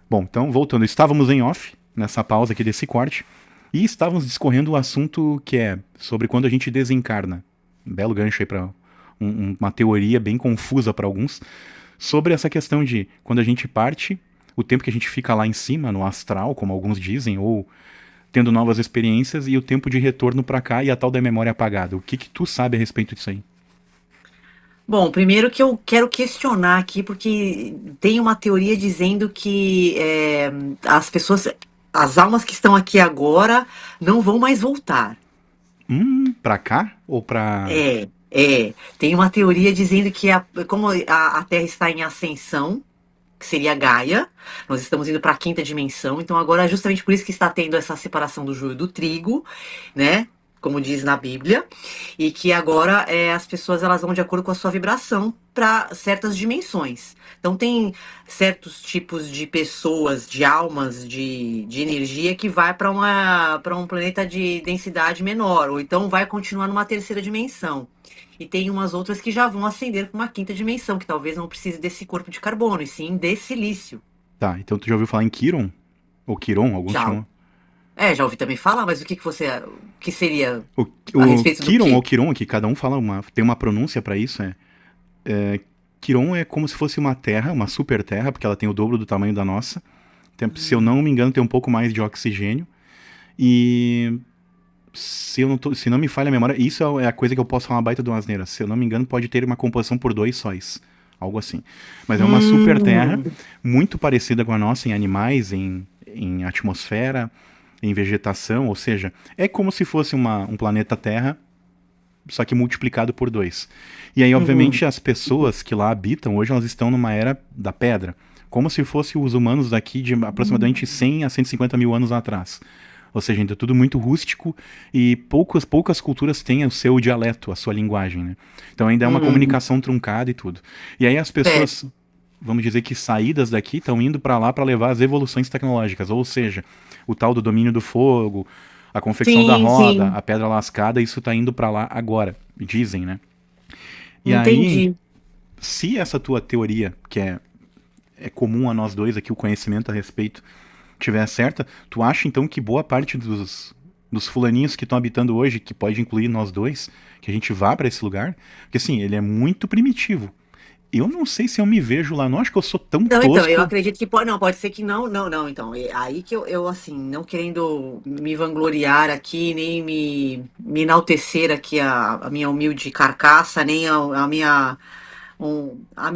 Bom, então, voltando, estávamos em off, nessa pausa aqui desse corte, e estávamos discorrendo o assunto que é sobre quando a gente desencarna. Um belo gancho aí pra uma teoria bem confusa para alguns, sobre essa questão de quando a gente parte, o tempo que a gente fica lá em cima, no astral, como alguns dizem, ou tendo novas experiências, e o tempo de retorno para cá e a tal da memória apagada. O que que tu sabe a respeito disso aí? Bom, primeiro que eu quero questionar aqui, porque tem uma teoria dizendo que as pessoas, as almas que estão aqui agora, não vão mais voltar. Pra cá ou pra... Tem uma teoria dizendo que como a Terra está em ascensão, que seria Gaia, nós estamos indo para a quinta dimensão, então agora é justamente por isso que está tendo essa separação do joio do trigo, né? Como diz na Bíblia, e que agora as pessoas elas vão de acordo com a sua vibração para certas dimensões. Então tem certos tipos de pessoas, de almas, de energia que vai para um planeta de densidade menor, ou então vai continuar numa terceira dimensão. E tem umas outras que já vão ascender para uma quinta dimensão, que talvez não precise desse corpo de carbono, e sim de silício. Tá, então tu já ouviu falar em Kiron? Ou Kiron, alguns Já, chamam. já ouvi também falar, mas o que seria O, a o respeito do Kiron ou quê? Kiron, que cada um fala tem uma pronúncia pra isso, Kiron é como se fosse uma terra, uma super terra, porque ela tem o dobro do tamanho da nossa. Se eu não me engano, tem um pouco mais de oxigênio. E se não me falha a memória, isso é a coisa que eu posso falar uma baita de uma asneira. Se eu não me engano, pode ter uma composição por dois sóis. Algo assim. Mas é uma super terra, Hum, muito parecida com a nossa em animais, em atmosfera, em vegetação. Ou seja, é como se fosse um planeta Terra, só que multiplicado por dois. E aí, uhum, obviamente, as pessoas que lá habitam, hoje elas estão numa era da pedra. Como se fossem os humanos daqui de aproximadamente 100 a 150 mil anos atrás. Ou seja, ainda tudo muito rústico e poucas culturas têm o seu dialeto, a sua linguagem, né? Então ainda é uma uhum, comunicação truncada e tudo. E aí as pessoas, certo. vamos dizer que saídas daqui estão indo para lá para levar as evoluções tecnológicas, ou seja, o tal do domínio do fogo, a confecção da Sim, roda, sim, a pedra lascada, isso tá indo para lá agora, dizem, né? E aí, entendi. se essa tua teoria, que é comum a nós dois aqui, o conhecimento a respeito, tiver certa, tu acha então que boa parte dos fulaninhos que estão habitando hoje, que pode incluir nós dois, que a gente vá para esse lugar? Porque assim, ele é muito primitivo. Eu não sei se eu me vejo lá, não acho que eu sou tão Não, então, eu tosco. acredito que pode, não, pode ser que não, não, não, então, é aí que eu assim, não querendo me vangloriar aqui, nem me enaltecer aqui a minha humilde carcaça, nem a minha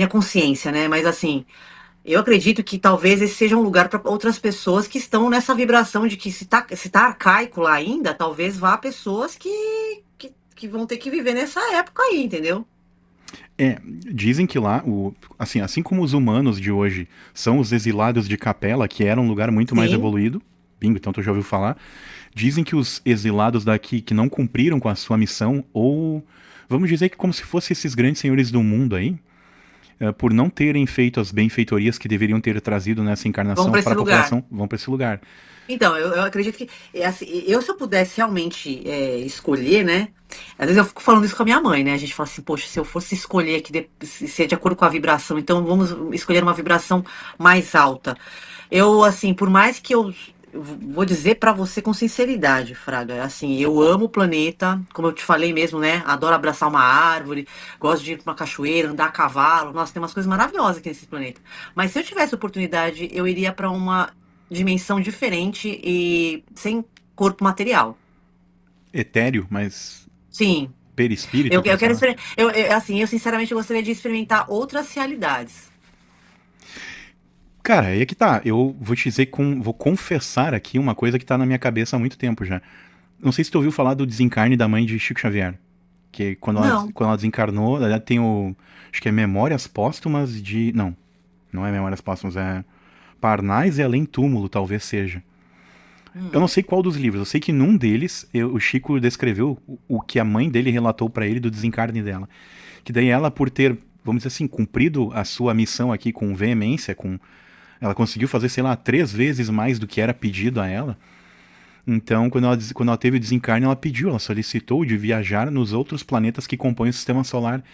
consciência, né, mas assim, eu acredito que talvez esse seja um lugar para outras pessoas que estão nessa vibração de que se tá arcaico lá ainda, talvez vá pessoas que vão ter que viver nessa época aí, entendeu? Dizem que lá, assim como os humanos de hoje são os exilados de Capela, que era um lugar muito mais Sim. evoluído, bingo, então tu já ouviu falar, dizem que os exilados daqui que não cumpriram com a sua missão, ou vamos dizer que como se fossem esses grandes senhores do mundo aí, por não terem feito as benfeitorias que deveriam ter trazido nessa Vão encarnação para para esse a lugar. população, vão para esse lugar. Então, eu acredito que, assim, se eu pudesse realmente escolher, né? Às vezes eu fico falando isso com a minha mãe, né? A gente fala assim, poxa, se eu fosse escolher aqui, se é de acordo com a vibração, então vamos escolher uma vibração mais alta. Eu, assim, por mais que eu vou dizer pra você com sinceridade, Fraga, assim, eu amo o planeta, como eu te falei mesmo, né? Adoro abraçar uma árvore, gosto de ir pra uma cachoeira, andar a cavalo. Nossa, tem umas coisas maravilhosas aqui nesse planeta. Mas se eu tivesse oportunidade, eu iria pra uma dimensão diferente e sem corpo material. Etéreo, mas Sim, perispírito, como eu se quero fala. experimentar. Assim, eu sinceramente gostaria de experimentar outras realidades. Cara, aí é que tá. Eu vou te dizer, vou confessar aqui uma coisa que tá na minha cabeça há muito tempo já. Não sei se tu ouviu falar do desencarne da mãe de Chico Xavier. Que Não. quando ela desencarnou, ela tem o. Acho que é Memórias Póstumas de. Não, não é Memórias Póstumas, é. Parnais e Além Túmulo, talvez seja. Eu Hum, não sei qual dos livros, eu sei que num deles o Chico descreveu o que a mãe dele relatou pra ele do desencarne dela. Que daí ela, por ter, vamos dizer assim, cumprido a sua missão aqui com veemência, ela conseguiu fazer, sei lá, 3 vezes mais do que era pedido a ela. Então, quando ela teve o desencarne, ela pediu, ela solicitou de viajar nos outros planetas que compõem o sistema solar.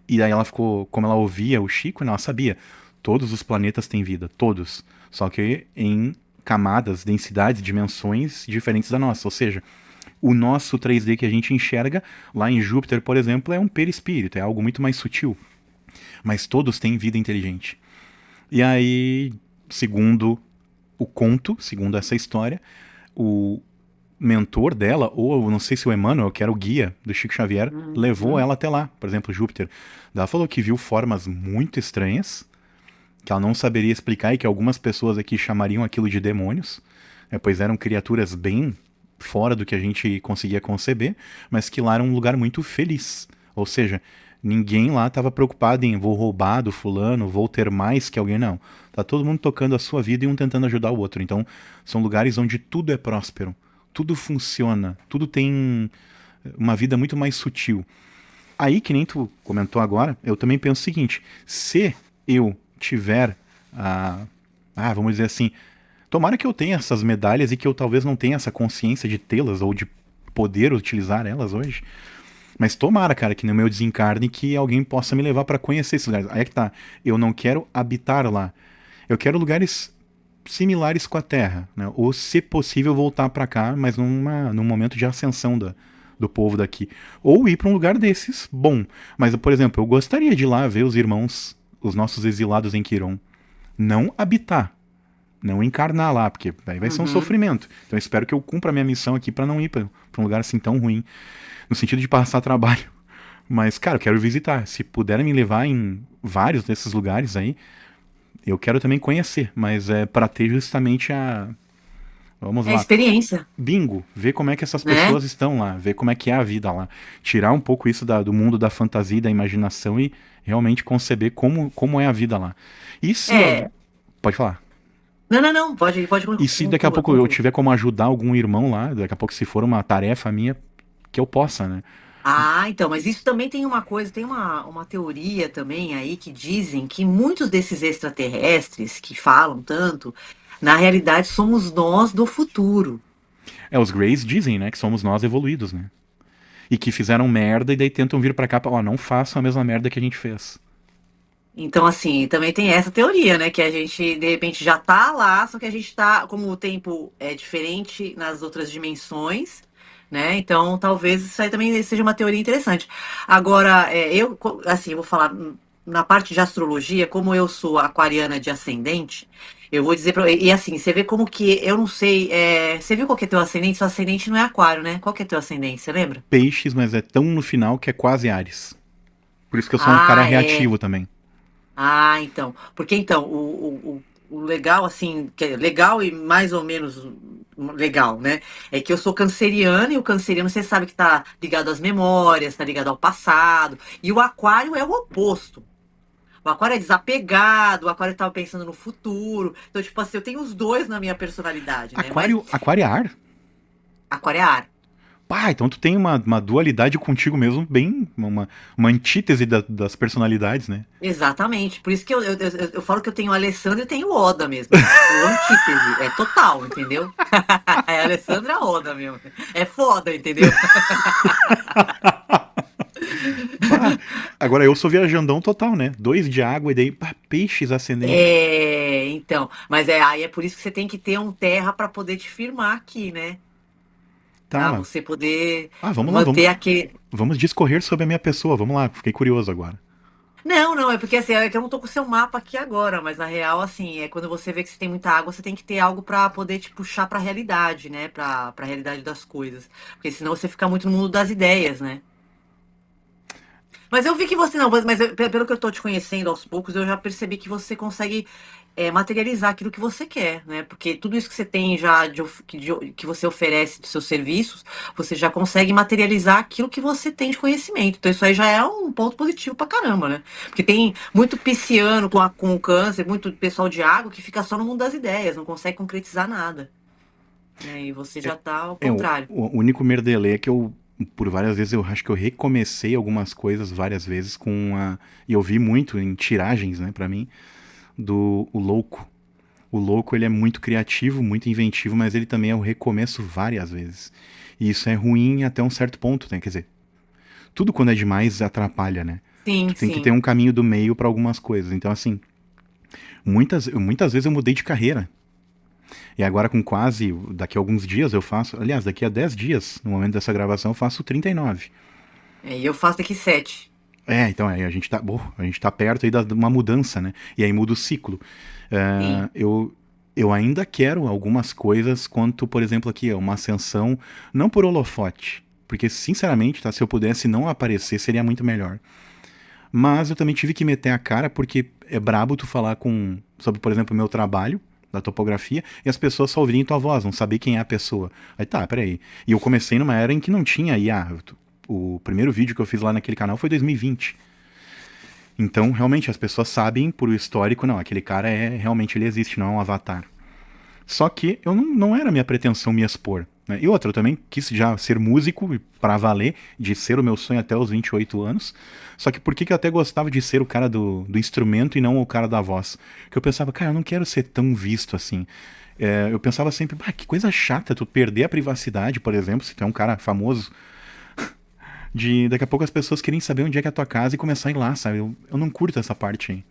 E aí ela ficou, como ela ouvia o Chico, né, ela sabia. Todos os planetas têm vida, todos. Só que em camadas, densidades, dimensões diferentes da nossa. Ou seja, o nosso 3D que a gente enxerga lá em Júpiter, por exemplo, é um perispírito, é algo muito mais sutil. Mas todos têm vida inteligente. E aí, segundo o conto, segundo essa história, o mentor dela, ou não sei se o Emmanuel, que era o guia do Chico Xavier, levou ela até lá, por exemplo, Júpiter. Ela falou que viu formas muito estranhas, que ela não saberia explicar e que algumas pessoas aqui chamariam aquilo de demônios, pois eram criaturas bem fora do que a gente conseguia conceber, mas que lá era um lugar muito feliz. Ou seja, ninguém lá estava preocupado em vou roubar do fulano, vou ter mais que alguém, não. Tá todo mundo tocando a sua vida e um tentando ajudar o outro. Então, são lugares onde tudo é próspero, tudo funciona, tudo tem uma vida muito mais sutil. Aí, que nem tu comentou agora, eu também penso o seguinte: se eu tiver vamos dizer assim, tomara que eu tenha essas medalhas e que eu talvez não tenha essa consciência de tê-las ou de poder utilizar elas hoje. Mas tomara, cara, que no meu desencarne que alguém possa me levar pra conhecer esses lugares. Aí é que tá. Eu não quero habitar lá. Eu quero lugares similares com a Terra, né? Ou, se possível, voltar pra cá, mas num momento de ascensão do povo daqui. Ou ir pra um lugar desses, bom. Mas, por exemplo, eu gostaria de ir lá ver os irmãos, os nossos exilados em Quiron. Não habitar. Não encarnar lá, porque aí vai ser um sofrimento. Então eu espero que eu cumpra a minha missão aqui pra não ir pra um lugar assim tão ruim. No sentido de passar trabalho. Mas, cara, eu quero visitar. Se puderem me levar em vários desses lugares aí, eu quero também conhecer. Mas é pra ter justamente vamos É lá. experiência, Bingo. Ver como é que essas né? pessoas estão lá. Ver como é que é a vida lá. Tirar um pouco isso do mundo da fantasia e da imaginação e realmente conceber como é a vida lá. E se... É. Pode falar. Não, não, não. Pode E se daqui a concluir, pouco eu concluir. tiver como ajudar algum irmão lá, daqui a pouco se for uma tarefa minha, que eu possa, né? Ah, então, mas isso também tem uma coisa, tem uma teoria também aí que dizem que muitos desses extraterrestres que falam tanto, na realidade somos nós do futuro. Os Greys dizem, né, que somos nós evoluídos, né? E que fizeram merda e daí tentam vir pra cá pra, não façam a mesma merda que a gente fez. Então, assim, também tem essa teoria, né? Que a gente, de repente, já tá lá, só que a gente tá, como o tempo é diferente nas outras dimensões, né? Então, talvez isso aí também seja uma teoria interessante. Agora, assim, eu vou falar na parte de astrologia, como eu sou aquariana de ascendente, eu vou dizer pra. E assim, você vê como que, eu não sei, você viu qual que é teu ascendente? Seu ascendente não é aquário, né? Qual que é teu ascendente, você lembra? Peixes, mas é tão no final que é quase Ares. Por isso que eu sou um cara Ah, é. reativo também. Ah, então. Porque então, o legal, assim, que é legal e mais ou menos legal, né? É que eu sou canceriana e o canceriano, você sabe que tá ligado às memórias, tá ligado ao passado. E o aquário é o oposto. O aquário é desapegado, o aquário tava pensando no futuro. Então, tipo assim, eu tenho os dois na minha personalidade, né? Mas Aquário é ar? aquário é ar. Pá, então tu tem uma dualidade contigo mesmo, bem. Uma antítese das personalidades, né? Exatamente. Por isso que eu falo que eu tenho o Alessandro e tenho o Oda mesmo. É tipo antítese. É total, entendeu? É Alessandra Oda mesmo. É foda, entendeu? Pá, agora eu sou viajandão total, né? Dois de água e daí, pá, peixes ascendente. É, então. Mas aí é por isso que você tem que ter um terra para poder te firmar aqui, né? Tá, Pra mas. você poder Vamos lá, manter aquele. vamos discorrer sobre a minha pessoa. Vamos lá, fiquei curioso agora. Não, não, é porque assim, é que eu não tô com o seu mapa aqui agora, mas na real, assim, é quando você vê que você tem muita água, você tem que ter algo pra poder te puxar pra realidade, né? Pra realidade das coisas. Porque senão você fica muito no mundo das ideias, né? Mas eu vi que você não, pelo que eu tô te conhecendo aos poucos, eu já percebi que você consegue materializar aquilo que você quer, né? Porque tudo isso que você tem já que você oferece dos seus serviços, você já consegue materializar aquilo que você tem de conhecimento. Então isso aí já é um ponto positivo pra caramba, né? Porque tem muito pisciano com câncer, muito pessoal de água que fica só no mundo das ideias, não consegue concretizar nada. Né? E você já tá ao contrário. O único merdelê é que eu, por várias vezes, eu acho que eu recomecei algumas coisas várias vezes com a. E eu vi muito em tiragens, né, pra mim, do o louco. O louco, ele é muito criativo, muito inventivo, mas ele também é o recomeço várias vezes. E isso é ruim até um certo ponto, né? Quer dizer, tudo quando é demais atrapalha, né? Sim, Tu tem que ter sim. um caminho do meio pra algumas coisas. Então, assim, Muitas vezes eu mudei de carreira. E agora daqui a alguns dias eu faço, aliás, daqui a 10 dias, no momento dessa gravação, eu faço 39. E eu faço daqui 7. Então, a gente tá perto aí de uma mudança, né? E aí muda o ciclo. Sim. Eu ainda quero algumas coisas quanto, por exemplo, aqui, uma ascensão, não por holofote, porque, sinceramente, tá, se eu pudesse não aparecer, seria muito melhor. Mas eu também tive que meter a cara, porque é brabo tu falar sobre, por exemplo, o meu trabalho, da topografia, e as pessoas só ouvirem tua voz, não saber quem é a pessoa. Aí tá, peraí. E eu comecei numa era em que não tinha IA. O primeiro vídeo que eu fiz lá naquele canal foi 2020. Então, realmente, as pessoas sabem por histórico, não, aquele cara realmente ele existe, não é um avatar. Só que eu não era minha pretensão me expor. Né? E outra, eu também quis já ser músico para valer, de ser o meu sonho até os 28 anos. Só que por que eu até gostava de ser o cara do instrumento e não o cara da voz? Porque eu pensava, cara, eu não quero ser tão visto assim. Eu pensava sempre, que coisa chata tu perder a privacidade, por exemplo, se tu é um cara famoso, de daqui a pouco as pessoas querem saber onde é que é a tua casa e começar a ir lá, sabe? Eu não curto essa parte aí.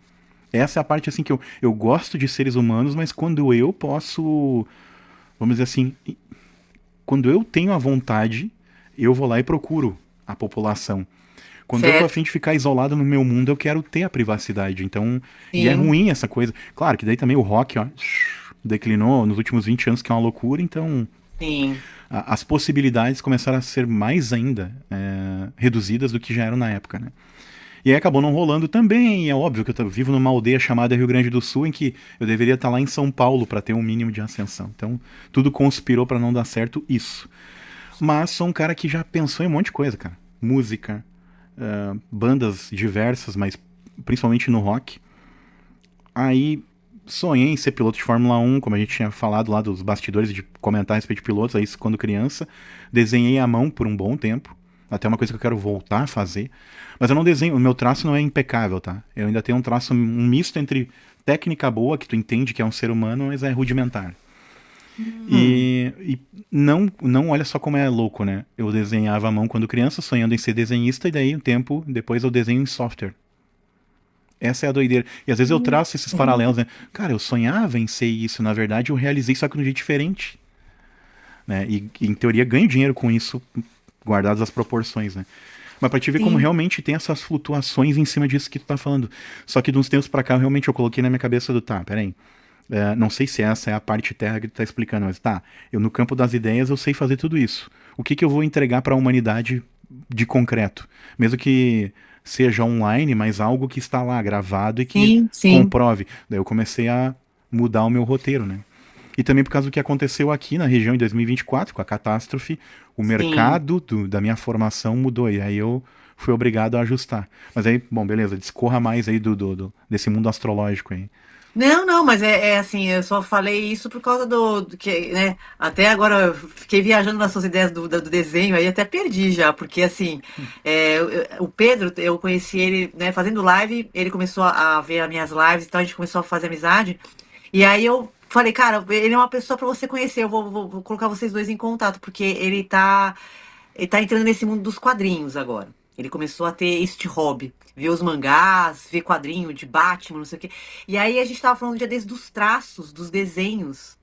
Essa é a parte assim que eu gosto de seres humanos, mas quando eu posso, vamos dizer assim, quando eu tenho a vontade, eu vou lá e procuro a população. Quando eu tô Certo. afim de ficar isolado no meu mundo, eu quero ter a privacidade. Então, e é Sim. ruim essa coisa. Claro que daí também o rock, ó, declinou nos últimos 20 anos, que é uma loucura, então Sim. as possibilidades começaram a ser mais ainda reduzidas do que já eram na época, né? E aí acabou não rolando também, e é óbvio que eu vivo numa aldeia chamada Rio Grande do Sul, em que eu deveria estar lá em São Paulo para ter um mínimo de ascensão. Então, tudo conspirou para não dar certo isso. Mas sou um cara que já pensou em um monte de coisa, cara. Música, bandas diversas, mas principalmente no rock. Aí sonhei em ser piloto de Fórmula 1, como a gente tinha falado lá dos bastidores de comentar a respeito de pilotos, aí quando criança. Desenhei à mão por um bom tempo. Até uma coisa que eu quero voltar a fazer. Mas eu não desenho, o meu traço não é impecável, tá? Eu ainda tenho um traço, um misto entre técnica boa, que tu entende que é um ser humano, mas é rudimentar. Hum. E não olha só como é louco, né? Eu desenhava à mão quando criança, sonhando em ser desenhista, e daí um tempo depois eu desenho em software. Essa é a doideira. E às vezes eu traço esses paralelos, né? Cara, eu sonhava em ser isso, na verdade eu realizei só que de um jeito diferente. Né? E em teoria ganho dinheiro com isso, guardadas as proporções, né? Mas pra te ver como Sim. realmente tem essas flutuações em cima disso que tu tá falando. Só que de uns tempos pra cá, realmente eu coloquei na minha cabeça peraí. Não sei se essa é a parte terra que tu tá explicando, mas tá, eu no campo das ideias eu sei fazer tudo isso. O que eu vou entregar para a humanidade de concreto? Mesmo que seja online, mas algo que está lá gravado e que Sim. Sim. comprove. Daí eu comecei a mudar o meu roteiro, né? E também por causa do que aconteceu aqui na região em 2024, com a catástrofe, o Sim. mercado da minha formação mudou, e aí eu fui obrigado a ajustar. Mas aí, bom, beleza, discorra mais aí desse mundo astrológico aí. Não, não, mas é assim, eu só falei isso por causa do que, né? Até agora eu fiquei viajando nas suas ideias do desenho aí, até perdi já, porque assim, o Pedro, eu conheci ele, né, fazendo live, ele começou a ver as minhas lives, então a gente começou a fazer amizade, e aí eu falei, cara, ele é uma pessoa para você conhecer, eu vou colocar vocês dois em contato, porque ele tá entrando nesse mundo dos quadrinhos agora. Ele começou a ter este hobby, ver os mangás, ver quadrinho de Batman, não sei o quê. E aí a gente tava falando um dia desses dos traços, dos desenhos,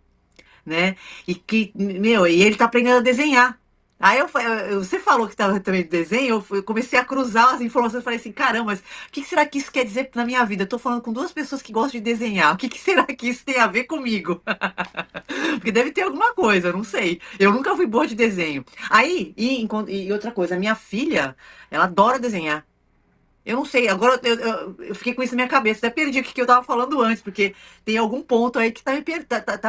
né? E que, meu, e ele tá aprendendo a desenhar. Aí você falou que tava também de desenho, eu comecei a cruzar as informações e falei assim, caramba, mas o que será que isso quer dizer na minha vida? Eu tô falando com duas pessoas que gostam de desenhar. O que será que isso tem a ver comigo? Porque deve ter alguma coisa, eu não sei. Eu nunca fui boa de desenho. Aí, e outra coisa, a minha filha, ela adora desenhar. Eu não sei, agora eu fiquei com isso na minha cabeça, até perdi o que eu tava falando antes, porque tem algum ponto aí que tá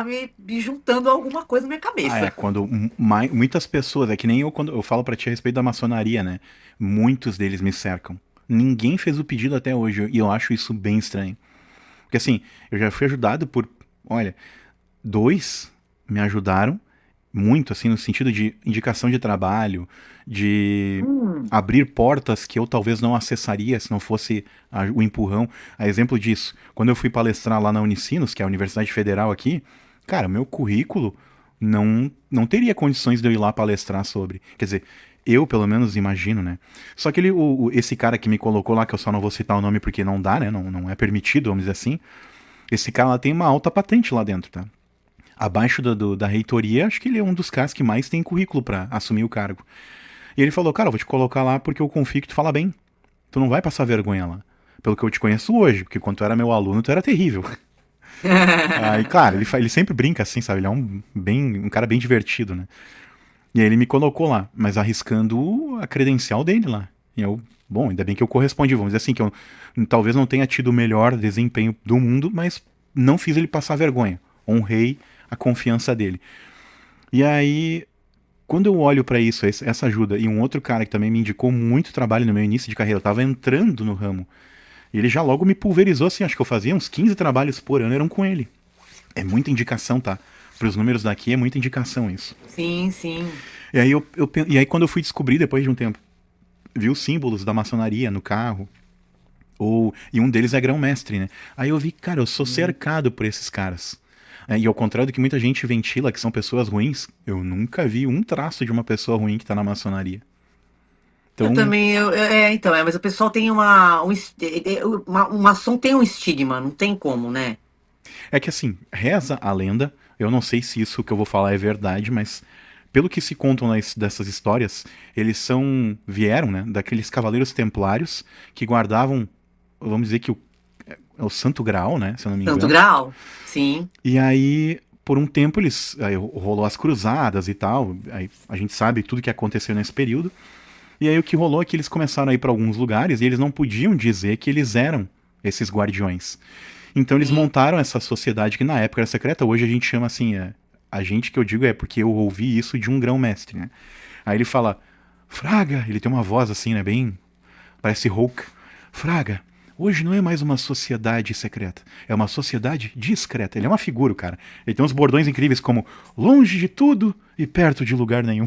me juntando alguma coisa na minha cabeça. Quando muitas pessoas, é que nem eu quando eu falo pra ti a respeito da maçonaria, né? Muitos deles me cercam. Ninguém fez o pedido até hoje, e eu acho isso bem estranho. Porque assim, eu já fui ajudado olha, dois me ajudaram muito, assim, no sentido de indicação de trabalho, de Hum. abrir portas que eu talvez não acessaria se não fosse o empurrão. A exemplo disso, quando eu fui palestrar lá na Unicinos, que é a Universidade Federal aqui, cara, meu currículo não teria condições de eu ir lá palestrar sobre. Quer dizer, eu pelo menos imagino, né? Só que esse cara que me colocou lá, que eu só não vou citar o nome porque não dá, né? Não é permitido, vamos dizer assim. Esse cara lá tem uma alta patente lá dentro, tá? Abaixo da reitoria, acho que ele é um dos caras que mais tem currículo pra assumir o cargo. E ele falou, cara, eu vou te colocar lá porque eu confio que tu fala bem. Tu não vai passar vergonha lá. Pelo que eu te conheço hoje, porque quando tu era meu aluno, tu era terrível. Aí, claro, ele sempre brinca assim, sabe? Ele é um cara bem divertido, né? E aí ele me colocou lá, mas arriscando a credencial dele lá. E eu, bom, ainda bem que eu correspondi, vamos dizer assim, que eu talvez não tenha tido o melhor desempenho do mundo, mas não fiz ele passar vergonha. Honrei a confiança dele. E aí, quando eu olho pra isso, essa ajuda, e um outro cara que também me indicou muito trabalho no meu início de carreira, eu tava entrando no ramo, e ele já logo me pulverizou assim, acho que eu fazia uns 15 trabalhos por ano, eram com ele. É muita indicação, tá? Pros números daqui é muita indicação isso. Sim, sim. E aí, e aí quando eu fui descobrir, depois de um tempo, vi os símbolos da maçonaria no carro, e um deles é grão-mestre, né? Aí eu vi, cara, eu sou cercado por esses caras. E ao contrário do que muita gente ventila, que são pessoas ruins, eu nunca vi um traço de uma pessoa ruim que tá na maçonaria. Eu Então, também, então, mas o pessoal tem um maçom tem um estigma, não tem como, né? é que assim, reza a lenda, eu não sei se isso que eu vou falar é verdade, mas pelo que se contam dessas histórias, vieram, né, daqueles cavaleiros templários que guardavam, vamos dizer que é o Santo Graal, né, se eu não me Santo engano. grau? Sim. E aí, por um tempo, aí rolou as cruzadas e tal, aí a gente sabe tudo que aconteceu nesse período. E aí o que rolou é que eles começaram a ir para alguns lugares e eles não podiam dizer que eles eram esses guardiões. Então eles Sim. montaram essa sociedade que na época era secreta, hoje a gente chama assim, a gente que eu digo é porque eu ouvi isso de um grão-mestre, né? Aí ele fala, Fraga, ele tem uma voz assim, né, bem, parece Hulk. Fraga, hoje não é mais uma sociedade secreta, é uma sociedade discreta. Ele é uma figura, cara. Ele tem uns bordões incríveis como longe de tudo e perto de lugar nenhum.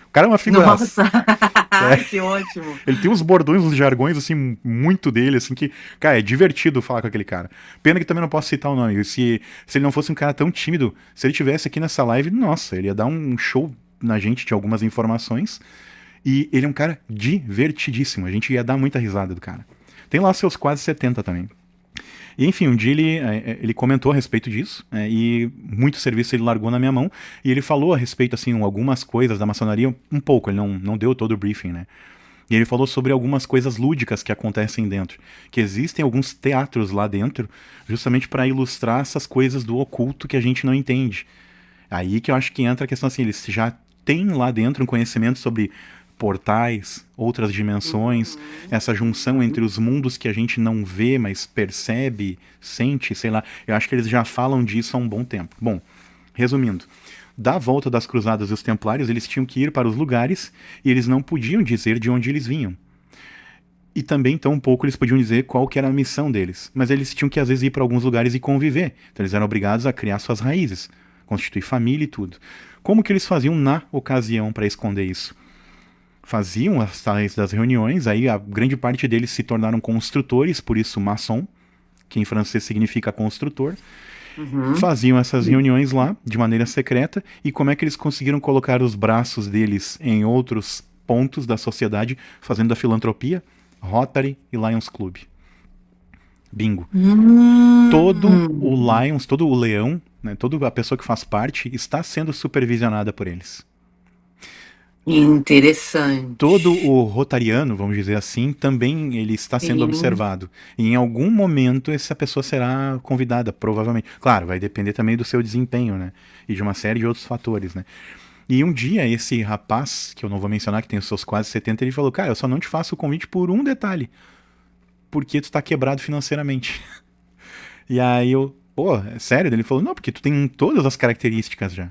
O cara é uma figuraça. Nossa, É. que ótimo. Ele tem uns bordões, uns jargões, assim, muito dele, assim, que, cara, é divertido falar com aquele cara. Pena que também não posso citar o nome. Se ele não fosse um cara tão tímido, se ele tivesse aqui nessa live, nossa, ele ia dar um show na gente de algumas informações. E ele é um cara divertidíssimo. A gente ia dar muita risada do cara. Tem lá seus quase 70 também. E enfim, um dia ele comentou a respeito disso, e muito serviço ele largou na minha mão, e ele falou a respeito, assim, algumas coisas da maçonaria, um pouco, ele não deu todo o briefing, né? E ele falou sobre algumas coisas lúdicas que acontecem dentro, que existem alguns teatros lá dentro, justamente para ilustrar essas coisas do oculto que a gente não entende. Aí que eu acho que entra a questão assim, eles já têm lá dentro um conhecimento sobre portais, outras dimensões, essa junção entre os mundos que a gente não vê, mas percebe, sente, sei lá. Eu acho que eles já falam disso há um bom tempo. Bom, resumindo, da volta das cruzadas e os templários, eles tinham que ir para os lugares e eles não podiam dizer de onde eles vinham. E também, tão pouco, eles podiam dizer qual que era a missão deles. Mas eles tinham que, às vezes, ir para alguns lugares e conviver. Então, eles eram obrigados a criar suas raízes, constituir família e tudo. Como que eles faziam na ocasião para esconder isso? Faziam as tais das reuniões, aí a grande parte deles se tornaram construtores, por isso maçom, que em francês significa construtor. Uhum. Faziam essas reuniões lá, de maneira secreta, e como é que eles conseguiram colocar os braços deles em outros pontos da sociedade, fazendo a filantropia? Rotary e Lions Club. Bingo. Todo o Hum. Lions, todo o leão, né, toda a pessoa que faz parte, está sendo supervisionada por eles. Todo Interessante. o rotariano, vamos dizer assim, também ele está sendo Sim. observado. E em algum momento essa pessoa será convidada, provavelmente. Claro, vai depender também do seu desempenho, né? E de uma série de outros fatores, né? E um dia esse rapaz, que eu não vou mencionar, que tem os seus quase 70, ele falou, cara, eu só não te faço o convite por um detalhe. Porque tu tá quebrado financeiramente. E aí eu, pô, é sério? Ele falou, não, porque tu tem todas as características já.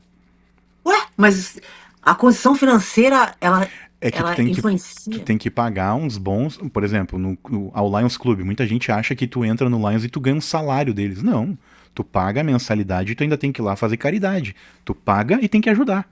Ué, mas a condição financeira, ela, É que ela tu influencia? tem que pagar uns bons, por exemplo, ao Lions Club, muita gente acha que tu entra no Lions e tu ganha um salário deles. Não, tu paga a mensalidade e tu ainda tem que ir lá fazer caridade. Tu paga e tem que ajudar.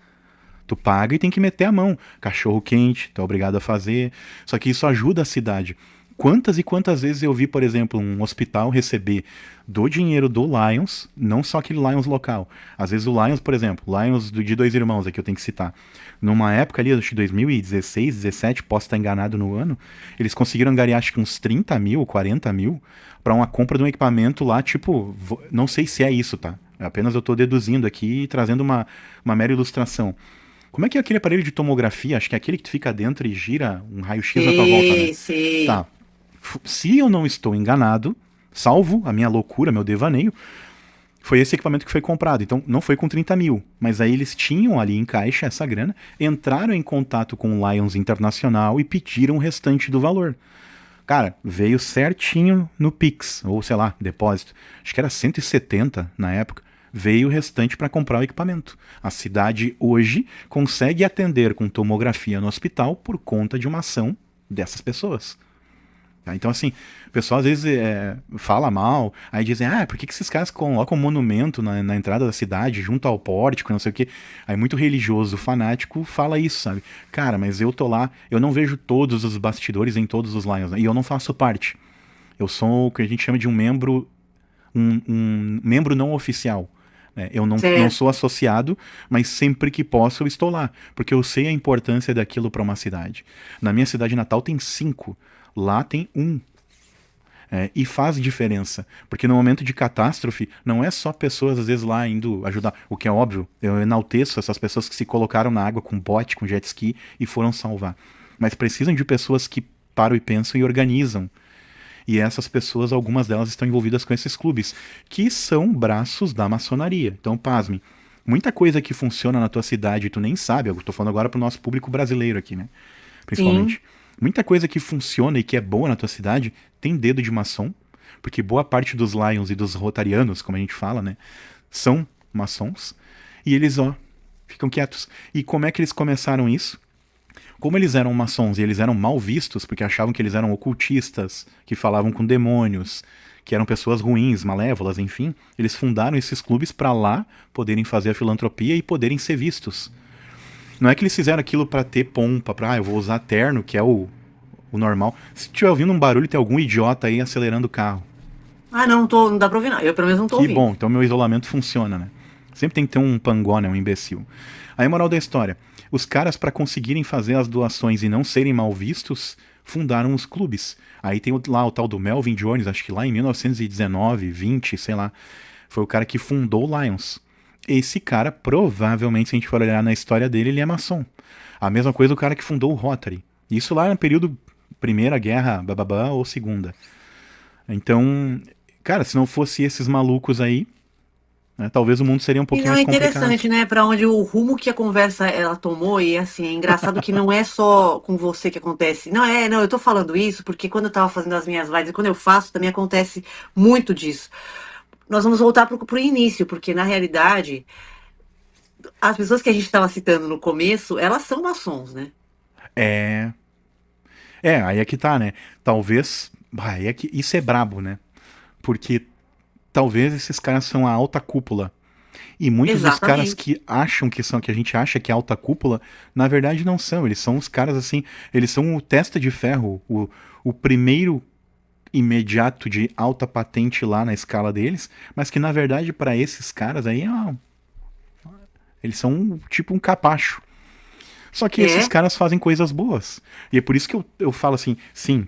Tu paga e tem que meter a mão. Cachorro quente, tu é obrigado a fazer. Só que isso ajuda a cidade. Quantas e quantas vezes eu vi, por exemplo, um hospital receber do dinheiro do Lions, não só aquele Lions local. Às vezes o Lions, por exemplo, Lions de Dois Irmãos, aqui eu tenho que citar. Numa época ali, acho que 2016, 17, posso estar enganado no ano, eles conseguiram angariar acho que uns 30 mil, 40 mil, para uma compra de um equipamento lá, tipo, não sei se é isso, tá? Apenas eu tô deduzindo aqui e trazendo uma mera ilustração. Como é que é aquele aparelho de tomografia? Acho que é aquele que tu fica dentro e gira um raio-x à tua volta, né? Sei, sei. Tá. Se eu não estou enganado, salvo a minha loucura, meu devaneio, foi esse equipamento que foi comprado. Então, não foi com 30 mil. Mas aí eles tinham ali em caixa essa grana, entraram em contato com o Lions Internacional e pediram o restante do valor. Cara, veio certinho no Pix, ou sei lá, depósito. Acho que era 170 na época. Veio o restante para comprar o equipamento. A cidade hoje consegue atender com tomografia no hospital por conta de uma ação dessas pessoas. Tá? Então, assim, o pessoal às vezes fala mal, aí dizem, por que esses caras colocam um monumento na entrada da cidade, junto ao pórtico, não sei o quê. Aí muito religioso, fanático, fala isso, sabe? Cara, mas eu tô lá, eu não vejo todos os bastidores em todos os Lions, né? E eu não faço parte. Eu sou o que a gente chama de um membro, um membro não oficial. Né? Eu não Certo. sou associado, mas sempre que posso eu estou lá, porque eu sei a importância daquilo para uma cidade. Na minha cidade natal tem 5, lá tem 1. E faz diferença, porque no momento de catástrofe não é só pessoas às vezes lá indo ajudar, o que é óbvio, eu enalteço essas pessoas que se colocaram na água com bote, com jet ski e foram salvar, mas precisam de pessoas que param e pensam e organizam. E essas pessoas, algumas delas estão envolvidas com esses clubes, que são braços da maçonaria. Então, pasme, muita coisa que funciona na tua cidade e tu nem sabe, eu tô falando agora pro nosso público brasileiro aqui, né? Sim, Principalmente. Muita coisa que funciona e que é boa na tua cidade tem dedo de maçom, porque boa parte dos Lions e dos Rotarianos, como a gente fala, né, são maçons, e eles, ó, ficam quietos. E como é que eles começaram isso? Como eles eram maçons e eles eram mal vistos, porque achavam que eles eram ocultistas, que falavam com demônios, que eram pessoas ruins, malévolas, enfim, eles fundaram esses clubes para lá poderem fazer a filantropia e poderem ser vistos. Não é que eles fizeram aquilo pra ter pompa, eu vou usar terno, que é o normal. Se tiver ouvindo um barulho, tem algum idiota aí acelerando o carro. ah, não, tô, não dá pra ouvir, não. Eu, pelo menos, não tô Que ouvindo. bom, então meu isolamento funciona, né? Sempre tem que ter um pangone, um imbecil. Aí, moral da história: os caras, para conseguirem fazer as doações e não serem mal vistos, fundaram os clubes. Aí tem lá o tal do Melvin Jones, acho que lá em 1919, 20, sei lá. Foi o cara que fundou o Lions. Esse cara, provavelmente, se a gente for olhar na história dele, ele é maçom. A mesma coisa o cara que fundou o Rotary. Isso lá no período Primeira Guerra, bababá, ou Segunda. Então, cara, se não fosse esses malucos aí, né, talvez o mundo seria um E pouquinho não mais é complicado. interessante, né? Para onde o rumo que a conversa ela tomou, e assim, é engraçado que não é só com você que acontece. Não, eu tô falando isso porque quando eu tava fazendo as minhas lives, e quando eu faço, também acontece muito disso. Nós vamos voltar pro início, porque na realidade, as pessoas que a gente estava citando no começo, elas são maçons, né? É. Aí é que tá, né? Talvez. Aí é que isso é brabo, né? Porque talvez esses caras são a alta cúpula. E muitos dos caras Exatamente. que acham que são, que a gente acha que é alta cúpula, na verdade não são. Eles são os caras assim, eles são o testa de ferro, o primeiro imediato de alta patente lá na escala deles, mas que na verdade para esses caras aí, eles são tipo um capacho. Só que esses É. caras fazem coisas boas. E é por isso que eu falo assim, sim,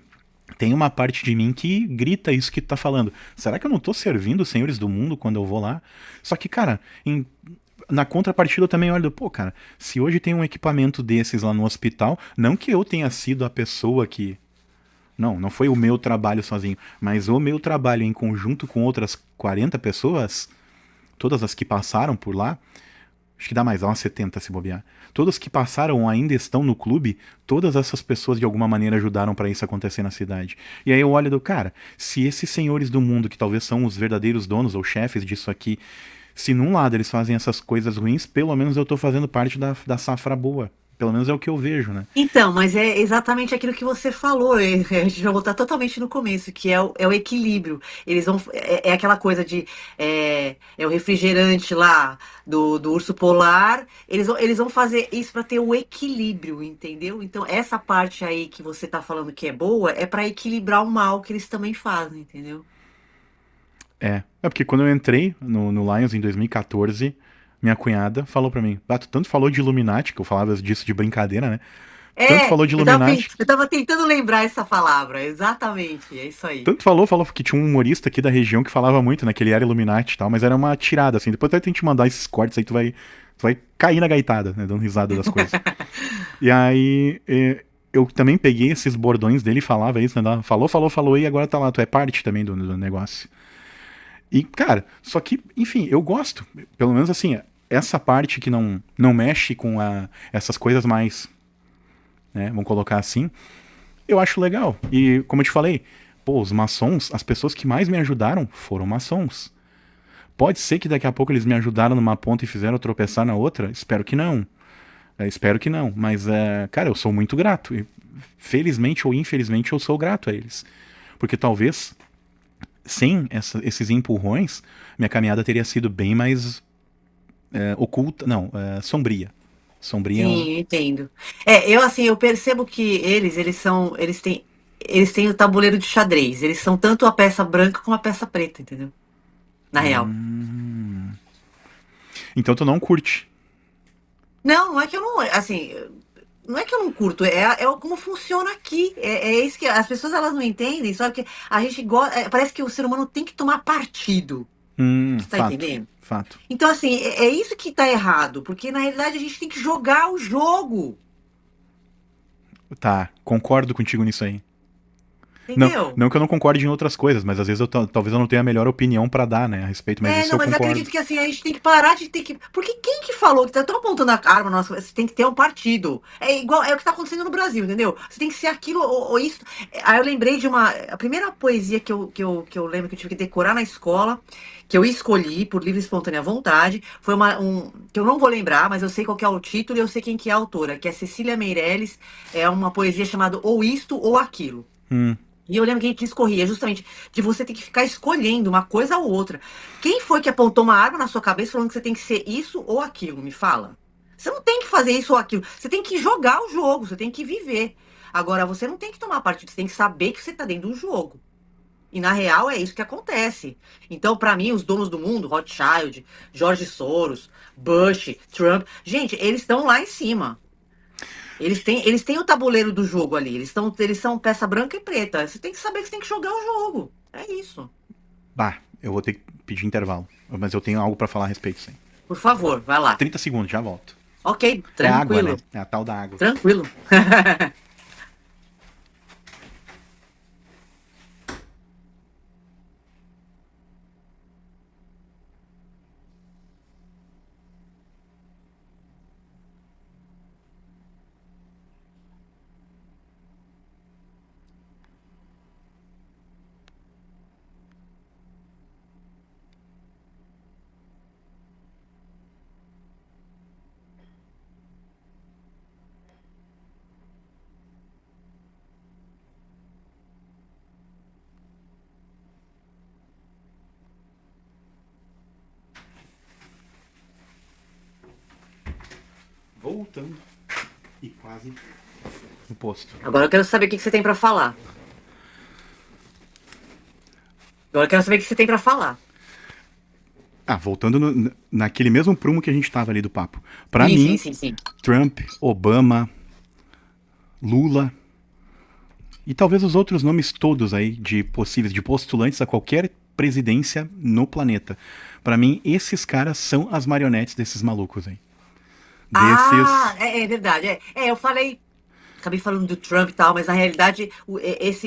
tem uma parte de mim que grita isso que tu tá falando. Será que eu não tô servindo os senhores do mundo quando eu vou lá? Só que, cara, na contrapartida eu também olho, pô, cara, se hoje tem um equipamento desses lá no hospital, não que eu tenha sido a pessoa que. Não foi o meu trabalho sozinho, mas o meu trabalho em conjunto com outras 40 pessoas, todas as que passaram por lá, acho que dá umas 70 se bobear. Todas que passaram ou ainda estão no clube, todas essas pessoas de alguma maneira ajudaram para isso acontecer na cidade. E aí eu olho do cara, se esses senhores do mundo, que talvez são os verdadeiros donos ou chefes disso aqui, se num lado eles fazem essas coisas ruins, pelo menos eu tô fazendo parte da safra boa. Pelo menos é o que eu vejo, né? Então, mas é exatamente aquilo que você falou. A gente vai voltar totalmente no começo, que é o equilíbrio. Eles vão. É aquela coisa de. É o refrigerante lá do urso polar. Eles vão fazer isso para ter o equilíbrio, entendeu? Então, essa parte aí que você tá falando que é boa é para equilibrar o mal que eles também fazem, entendeu? É porque quando eu entrei no Lions em 2014, minha cunhada falou pra mim: ah, tu tanto falou de Illuminati, que eu falava disso de brincadeira, né? Tanto É, falou de eu tava, Illuminati, eu tava tentando lembrar essa palavra. Exatamente, é isso aí. tanto falou que tinha um humorista aqui da região que falava muito, né? Que ele era Illuminati e tal, mas era uma tirada, assim. Depois até tem que te mandar esses cortes aí, tu vai cair na gaitada, né? Dando risada das coisas. E aí, eu também peguei esses bordões dele e falava isso, né? Falou, e agora tá lá, tu é parte também do negócio. E, cara, só que, enfim, eu gosto. Pelo menos assim, essa parte que não mexe com essas coisas mais, né? Vamos colocar assim, eu acho legal. E, como eu te falei, pô, os maçons, as pessoas que mais me ajudaram foram maçons. Pode ser que daqui a pouco eles me ajudaram numa ponta e fizeram eu tropeçar na outra? Espero que não. Espero que não. Mas, cara, eu sou muito grato. E, felizmente ou infelizmente, eu sou grato a eles. Porque talvez, sem esses empurrões, minha caminhada teria sido bem mais oculta. Não, sombria. Sombria é um. Sim, eu entendo. Eu assim, eu percebo que eles têm o tabuleiro de xadrez. Eles são tanto a peça branca como a peça preta, entendeu? Na real. Então tu não curte. Não, não é que eu não, assim, não é que eu não curto, como funciona aqui. É isso que as pessoas elas não entendem, só que a gente gosta, parece que o ser humano tem que tomar partido. Você tá Fato. entendendo? Fato. Então, assim, é isso que tá errado, porque na realidade a gente tem que jogar o jogo, Tá, concordo contigo nisso aí. Não, entendeu? não que eu não concorde em outras coisas, mas às vezes talvez eu não tenha a melhor opinião pra dar, né, a respeito, mas isso Não, eu mas concordo. acredito que assim, a gente tem que parar de ter que. Porque quem que falou que estão apontando a arma na nossa cabeça? Você tem que ter um partido. É igual, é o que tá acontecendo no Brasil, entendeu? Você tem que ser aquilo ou isso. Aí eu lembrei de uma. A primeira poesia que eu lembro que eu tive que decorar na escola, que eu escolhi por livre e espontânea vontade, foi que eu não vou lembrar, mas eu sei qual que é o título e eu sei quem que é a autora, que é Cecília Meirelles, é uma poesia chamada Ou Isto ou Aquilo. Hum, E eu lembro que a gente discorria justamente de você ter que ficar escolhendo uma coisa ou outra. Quem foi que apontou uma arma na sua cabeça falando que você tem que ser isso ou aquilo? Me fala. Você não tem que fazer isso ou aquilo. Você tem que jogar o jogo, você tem que viver. Agora, você não tem que tomar partido, você tem que saber que você está dentro do jogo. E na real é isso que acontece. Então, para mim, os donos do mundo, Rothschild, George Soros, Bush, Trump, gente, eles estão lá em cima. Eles têm o tabuleiro do jogo ali. Eles são peça branca e preta. Você tem que saber que você tem que jogar o jogo. É isso. bah, eu vou ter que pedir intervalo, mas eu tenho algo pra falar a respeito, sim. Por favor, vai lá. 30 segundos, já volto. Ok, É água, tranquilo. né? É a tal da água. Tranquilo. Voltando. E quase no posto. Agora eu quero saber o que você tem pra falar. Agora eu quero saber o que você tem pra falar. Ah, voltando naquele mesmo prumo que a gente tava ali do papo. Pra Sim, sim, mim, sim, sim. Trump, Obama, Lula e talvez os outros nomes todos aí de possíveis, de postulantes a qualquer presidência no planeta. Pra mim, esses caras são as marionetes desses malucos aí. Ah, Desses. é verdade. Eu falei. Acabei falando do Trump e tal, mas na realidade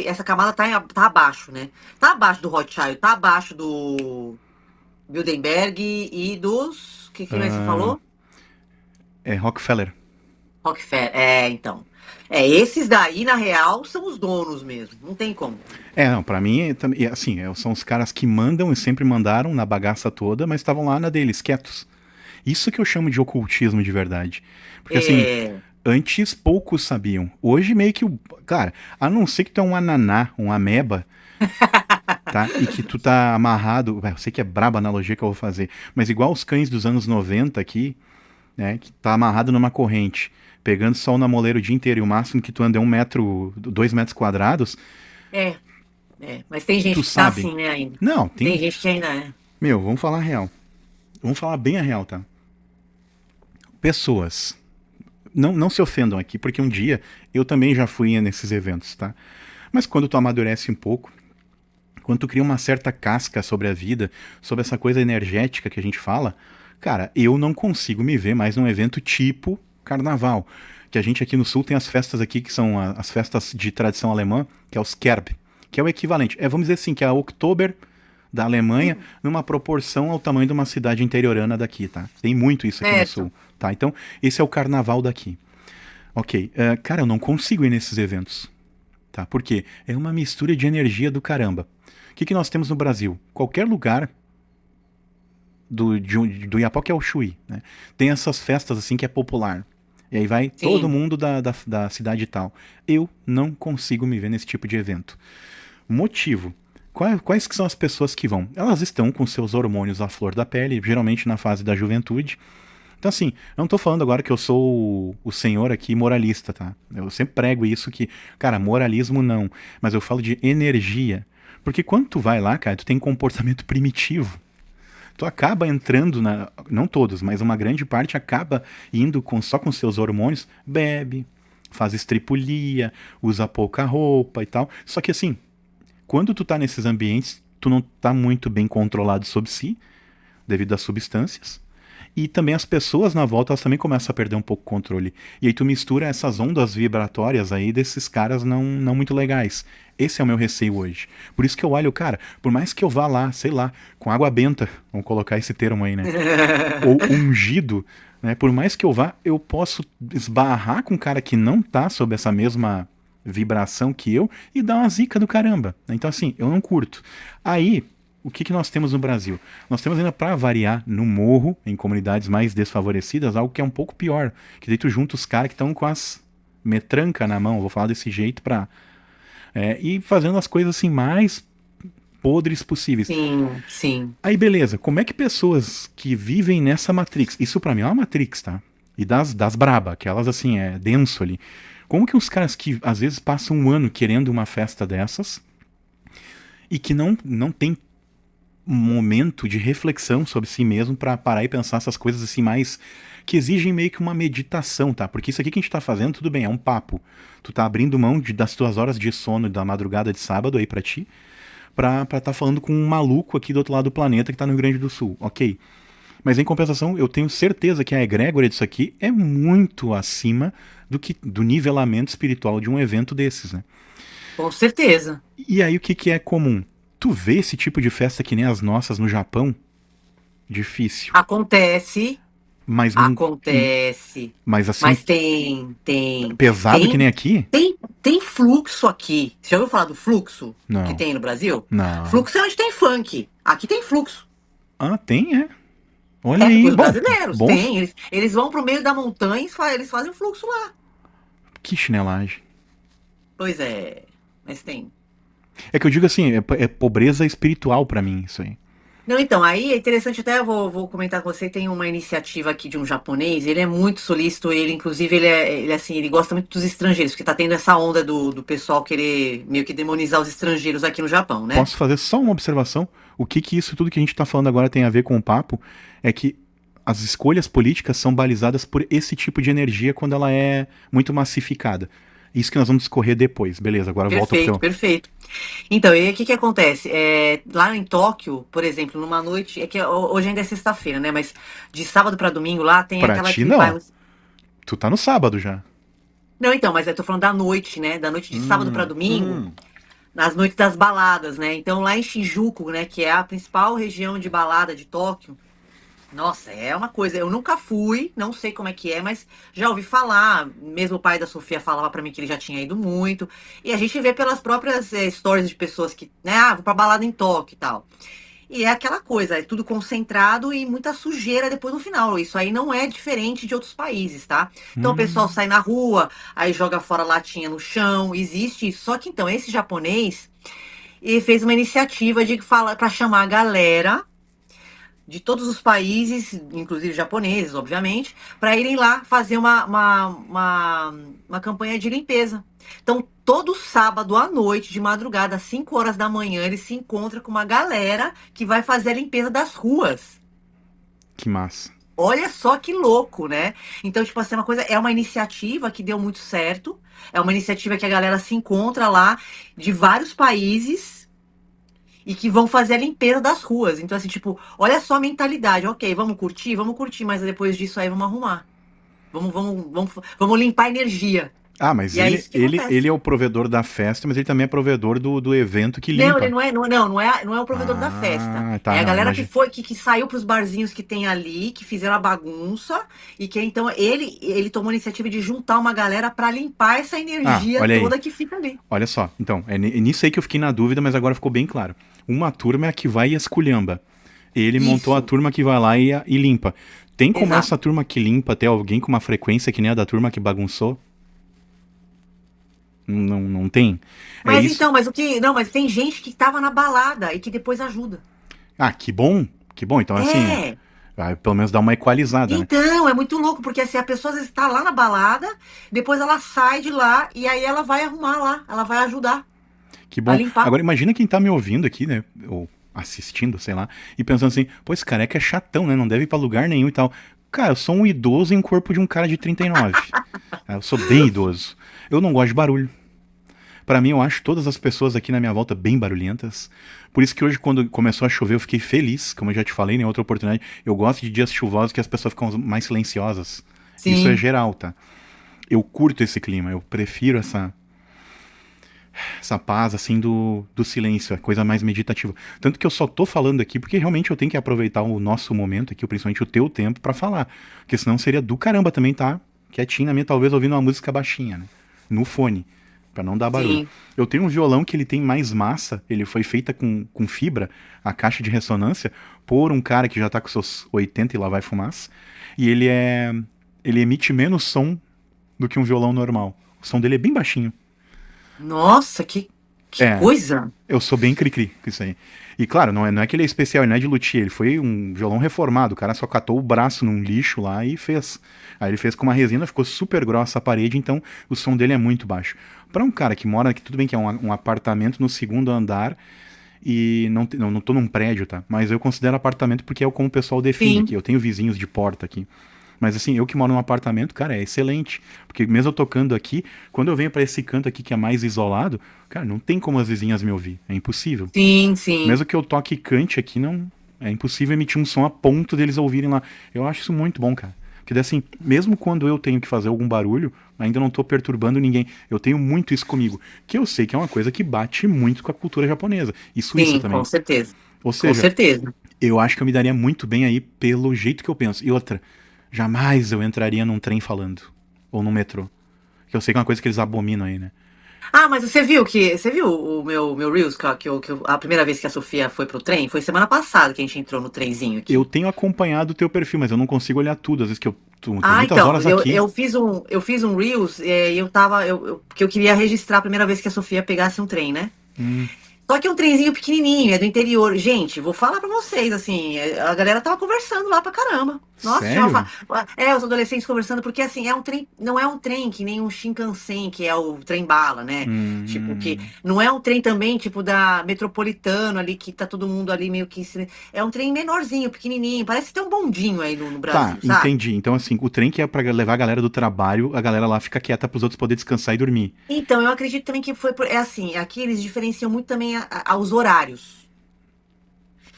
essa camada tá abaixo, né? Tá abaixo do Rothschild, tá abaixo do Bilderberg e dos. Que mais você ah, falou? Rockefeller. Rockefeller. Então. Esses daí, na real, são os donos mesmo. Não tem como. Não, pra mim, assim, são os caras que mandam e sempre mandaram na bagaça toda, mas estavam lá na deles, quietos. Isso que eu chamo de ocultismo de verdade. Porque, assim, É. Antes poucos sabiam. Hoje meio que cara, a não ser que tu é um ananá, um ameba, tá? E que tu tá amarrado, eu sei que é braba a analogia que eu vou fazer, mas igual os cães dos anos 90 aqui, né, que tá amarrado numa corrente, pegando sol na moleira o dia inteiro e o máximo que tu anda é 1 metro, 2 metros quadrados, É, mas tem tu gente que tá sabe. assim, né, ainda. Não, Tem tem. gente que ainda é. Meu, vamos falar a real. Vamos falar bem a real, tá? Pessoas. Não se ofendam aqui, porque um dia eu também já fui nesses eventos, tá? Mas quando tu amadurece um pouco, quando tu cria uma certa casca sobre a vida, sobre essa coisa energética que a gente fala, cara, eu não consigo me ver mais num evento tipo carnaval. Que a gente aqui no sul tem as festas aqui que são as festas de tradição alemã, que é os Kerb, que é o equivalente. Vamos dizer assim, que é a Oktober da Alemanha, numa proporção ao tamanho de uma cidade interiorana daqui, tá? Tem muito isso aqui no Certo. sul, tá? Então, esse é o carnaval daqui. Ok, cara, eu não consigo ir nesses eventos, tá? Porque é uma mistura de energia do caramba. O que nós temos no Brasil? Qualquer lugar do Iapoque ao Chuí, né? Tem essas festas assim que é popular. E aí vai todo Sim. mundo da cidade e tal. Eu não consigo me ver nesse tipo de evento. Motivo. Quais que são as pessoas que vão? Elas estão com seus hormônios à flor da pele, geralmente na fase da juventude. Então, assim, eu não tô falando agora que eu sou o senhor aqui moralista, tá? Eu sempre prego isso que, cara, moralismo não. Mas eu falo de energia. Porque quando tu vai lá, cara, tu tem comportamento primitivo. Tu acaba entrando não todos, mas uma grande parte acaba indo só com seus hormônios, bebe, faz estripulia, usa pouca roupa e tal. Só que assim, quando tu tá nesses ambientes, tu não tá muito bem controlado sobre si, devido às substâncias. E também as pessoas na volta, elas também começam a perder um pouco o controle. E aí tu mistura essas ondas vibratórias aí desses caras não muito legais. Esse é o meu receio hoje. Por isso que eu olho, cara, por mais que eu vá lá, sei lá, com água benta, vamos colocar esse termo aí, né? Ou ungido, né? Por mais que eu vá, eu posso esbarrar com um cara que não tá sob essa mesma vibração que eu e dar uma zica do caramba. Então, assim, eu não curto. Aí, o que nós temos no Brasil? Nós temos ainda para variar no morro, em comunidades mais desfavorecidas, algo que é um pouco pior. Que daí tu junta os caras que estão com as metranca na mão, vou falar desse jeito pra. E fazendo as coisas assim mais podres possíveis. Sim, sim. Aí beleza, como é que pessoas que vivem nessa Matrix, isso pra mim é uma Matrix, tá? E das braba, aquelas assim, é denso ali. Como que os caras que às vezes passam um ano querendo uma festa dessas e que não tem um momento de reflexão sobre si mesmo pra parar e pensar essas coisas assim mais que exigem meio que uma meditação, tá? Porque isso aqui que a gente tá fazendo, tudo bem, é um papo. Tu tá abrindo mão das tuas horas de sono da madrugada de sábado aí pra ti, pra tá falando com um maluco aqui do outro lado do planeta que tá no Rio Grande do Sul, ok? Mas em compensação, eu tenho certeza que a egrégora disso aqui é muito acima do nivelamento espiritual de um evento desses, né? Com certeza. E aí o que é comum? Tu vê esse tipo de festa que nem as nossas no Japão? Difícil. Acontece, Mas não. acontece. Mas assim, Mas tem, pesado que nem tem, aqui? tem fluxo aqui. Você já ouviu falar do fluxo que Não. tem no Brasil? Não. Fluxo é onde tem funk. Aqui tem fluxo. Ah, tem, é. Olha É, aí. os Bom, brasileiros bons. tem. Eles vão pro meio da montanha e eles fazem fluxo lá. Que chinelagem. Pois é, mas tem. É que eu digo assim, é pobreza espiritual pra mim, isso aí. Não, então, aí é interessante, até eu vou comentar com você, tem uma iniciativa aqui de um japonês, ele é muito solícito, ele, inclusive, ele assim, ele gosta muito dos estrangeiros, porque tá tendo essa onda do pessoal querer meio que demonizar os estrangeiros aqui no Japão, né? Posso fazer só uma observação? O que isso tudo que a gente tá falando agora tem a ver com o papo é que as escolhas políticas são balizadas por esse tipo de energia quando ela é muito massificada. Isso que nós vamos discorrer depois. Beleza, agora volta pro Perfeito, teu. perfeito. Então, e aí o que que acontece? Lá em Tóquio, por exemplo, numa noite, é que hoje ainda é sexta-feira, né? Mas de sábado para domingo lá tem Pra aquela ti, aquele não. bairro. Tu tá no sábado já. Não, então, mas eu tô falando da noite, né? Da noite de sábado para domingo, nas noites das baladas, né? Então lá em Shinjuku, né, que é a principal região de balada de Tóquio, nossa, é uma coisa. Eu nunca fui, não sei como é que é, mas já ouvi falar. Mesmo o pai da Sofia falava pra mim que ele já tinha ido muito. E a gente vê pelas próprias stories de pessoas que, né, vou pra balada em Tóquio e tal. E é aquela coisa, é tudo concentrado e muita sujeira depois no final. Isso aí não é diferente de outros países, tá? Então o pessoal Hum, sai na rua, aí joga fora latinha no chão, existe isso. Só que então esse japonês, ele fez uma iniciativa de falar para chamar a galera de todos os países, inclusive japoneses, obviamente, para irem lá fazer uma campanha de limpeza. Então, todo sábado à noite, de madrugada, às 5 horas da manhã, ele se encontra com uma galera que vai fazer a limpeza das ruas. que massa. Olha só que louco, né? Então, tipo assim, é uma iniciativa que deu muito certo. É uma iniciativa que a galera se encontra lá de vários países e que vão fazer a limpeza das ruas. Então, assim, tipo, olha só a mentalidade. Ok, vamos curtir, mas depois disso aí vamos arrumar. Vamos limpar a energia. Ah, mas E é isso que ele acontece. é o provedor da festa, mas ele também é provedor do evento que Não, ele limpa. não é o provedor da festa. Ah, tá, É a não, galera que imagina. foi, que saiu pros barzinhos que tem ali, que fizeram a bagunça, e que então ele tomou a iniciativa de juntar uma galera para limpar essa Ah, energia olha aí. toda que fica ali. Olha só. Então, é nisso aí que eu fiquei na dúvida, mas agora ficou bem claro. Uma turma é a que vai e esculhamba. Ele montou a Isso, turma que vai lá e limpa. Tem como essa exato. turma que limpa ter alguém com uma frequência que nem a da turma que bagunçou? Não, não tem. É Mas isso. então, mas o que. Não, mas tem gente que tava na balada e que depois ajuda. Ah, que bom. Que bom. Então, assim, É. vai pelo menos dar uma equalizada, né? Então, é muito louco, porque assim, a pessoa às vezes tá lá na balada, depois ela sai de lá e aí ela vai arrumar lá, ela vai ajudar Que a bom. limpar. Agora, imagina quem tá me ouvindo aqui, né? Ou assistindo, sei lá, e pensando assim, pô, esse careca é chatão, né? Não deve ir pra lugar nenhum e tal. Cara, eu sou um idoso em um corpo de um cara de 39. Eu sou bem idoso. Eu não gosto de barulho. Pra mim, eu acho todas as pessoas aqui na minha volta bem barulhentas. Por isso que hoje, quando começou a chover, eu fiquei feliz. Como eu já te falei em outra oportunidade, eu gosto de dias chuvosos que as pessoas ficam mais silenciosas. Isso é Sim. geral, tá? Eu curto esse clima, eu prefiro essa paz, assim, do silêncio, a coisa mais meditativa. Tanto que eu só tô falando aqui porque realmente eu tenho que aproveitar o nosso momento aqui, principalmente o teu tempo, pra falar. Porque senão seria do caramba também tá quietinho na minha, talvez ouvindo uma música baixinha, né? No fone, pra não dar barulho. Sim. Eu tenho um violão que ele tem mais massa, ele foi feita com fibra, a caixa de ressonância, por um cara que já tá com seus 80 e lá vai fumaça. E ele emite menos som do que um violão normal. O som dele é bem baixinho. Nossa, que É, coisa. eu sou bem cri-cri com isso aí. E claro, não é que ele é especial, ele não é de luthier, ele foi um violão reformado. O cara só catou o braço num lixo lá e fez. Aí ele fez com uma resina, ficou super grossa a parede, então o som dele é muito baixo. Pra um cara que mora aqui, tudo bem que é um apartamento no segundo andar e não tô num prédio, tá? Mas eu considero apartamento porque é como o pessoal define aqui. Sim. Eu tenho vizinhos de porta aqui. Mas assim, eu que moro num apartamento, cara, é excelente. Porque mesmo eu tocando aqui, quando eu venho pra esse canto aqui que é mais isolado, cara, não tem como as vizinhas me ouvir. É impossível. Sim, sim. Mesmo que eu toque e cante aqui, não. É impossível emitir um som a ponto deles ouvirem lá. Eu acho isso muito bom, cara. Porque daí, assim, mesmo quando eu tenho que fazer algum barulho, ainda não tô perturbando ninguém. Eu tenho muito isso comigo. Que eu sei que é uma coisa que bate muito com a cultura japonesa. E suíça Sim, com também. certeza. Ou Com seja, certeza. eu acho que eu me daria muito bem aí pelo jeito que eu penso. E outra, jamais eu entraria num trem falando. Ou num metrô. Que eu sei que é uma coisa que eles abominam aí, né? Ah, mas você viu o meu Reels, a primeira vez que a Sofia foi pro trem? Foi semana passada que a gente entrou no trenzinho Eu aqui. tenho acompanhado o teu perfil, mas eu não consigo olhar tudo. Às vezes que eu tô Ah, muitas então, horas aqui. eu fiz um Reels e eu tava, porque eu queria registrar a primeira vez que a Sofia pegasse um trem, né? Hum, Só que é um trenzinho pequenininho, é do interior. Gente, vou falar pra vocês, assim, a galera tava conversando lá pra caramba. Nossa, sério? os adolescentes conversando, porque assim, é um trem, não é um trem que nem um Shinkansen, que é o trem bala, né? Tipo, que Hum, não é um trem também, tipo, da Metropolitano ali, que tá todo mundo ali meio que. É um trem menorzinho, pequenininho, parece ter um bondinho aí no tá, Brasil, sabe? entendi. Então, assim, o trem que é pra levar a galera do trabalho, a galera lá fica quieta pros outros poderem descansar e dormir. Então, eu acredito também que foi é assim, aqui eles diferenciam muito também os horários.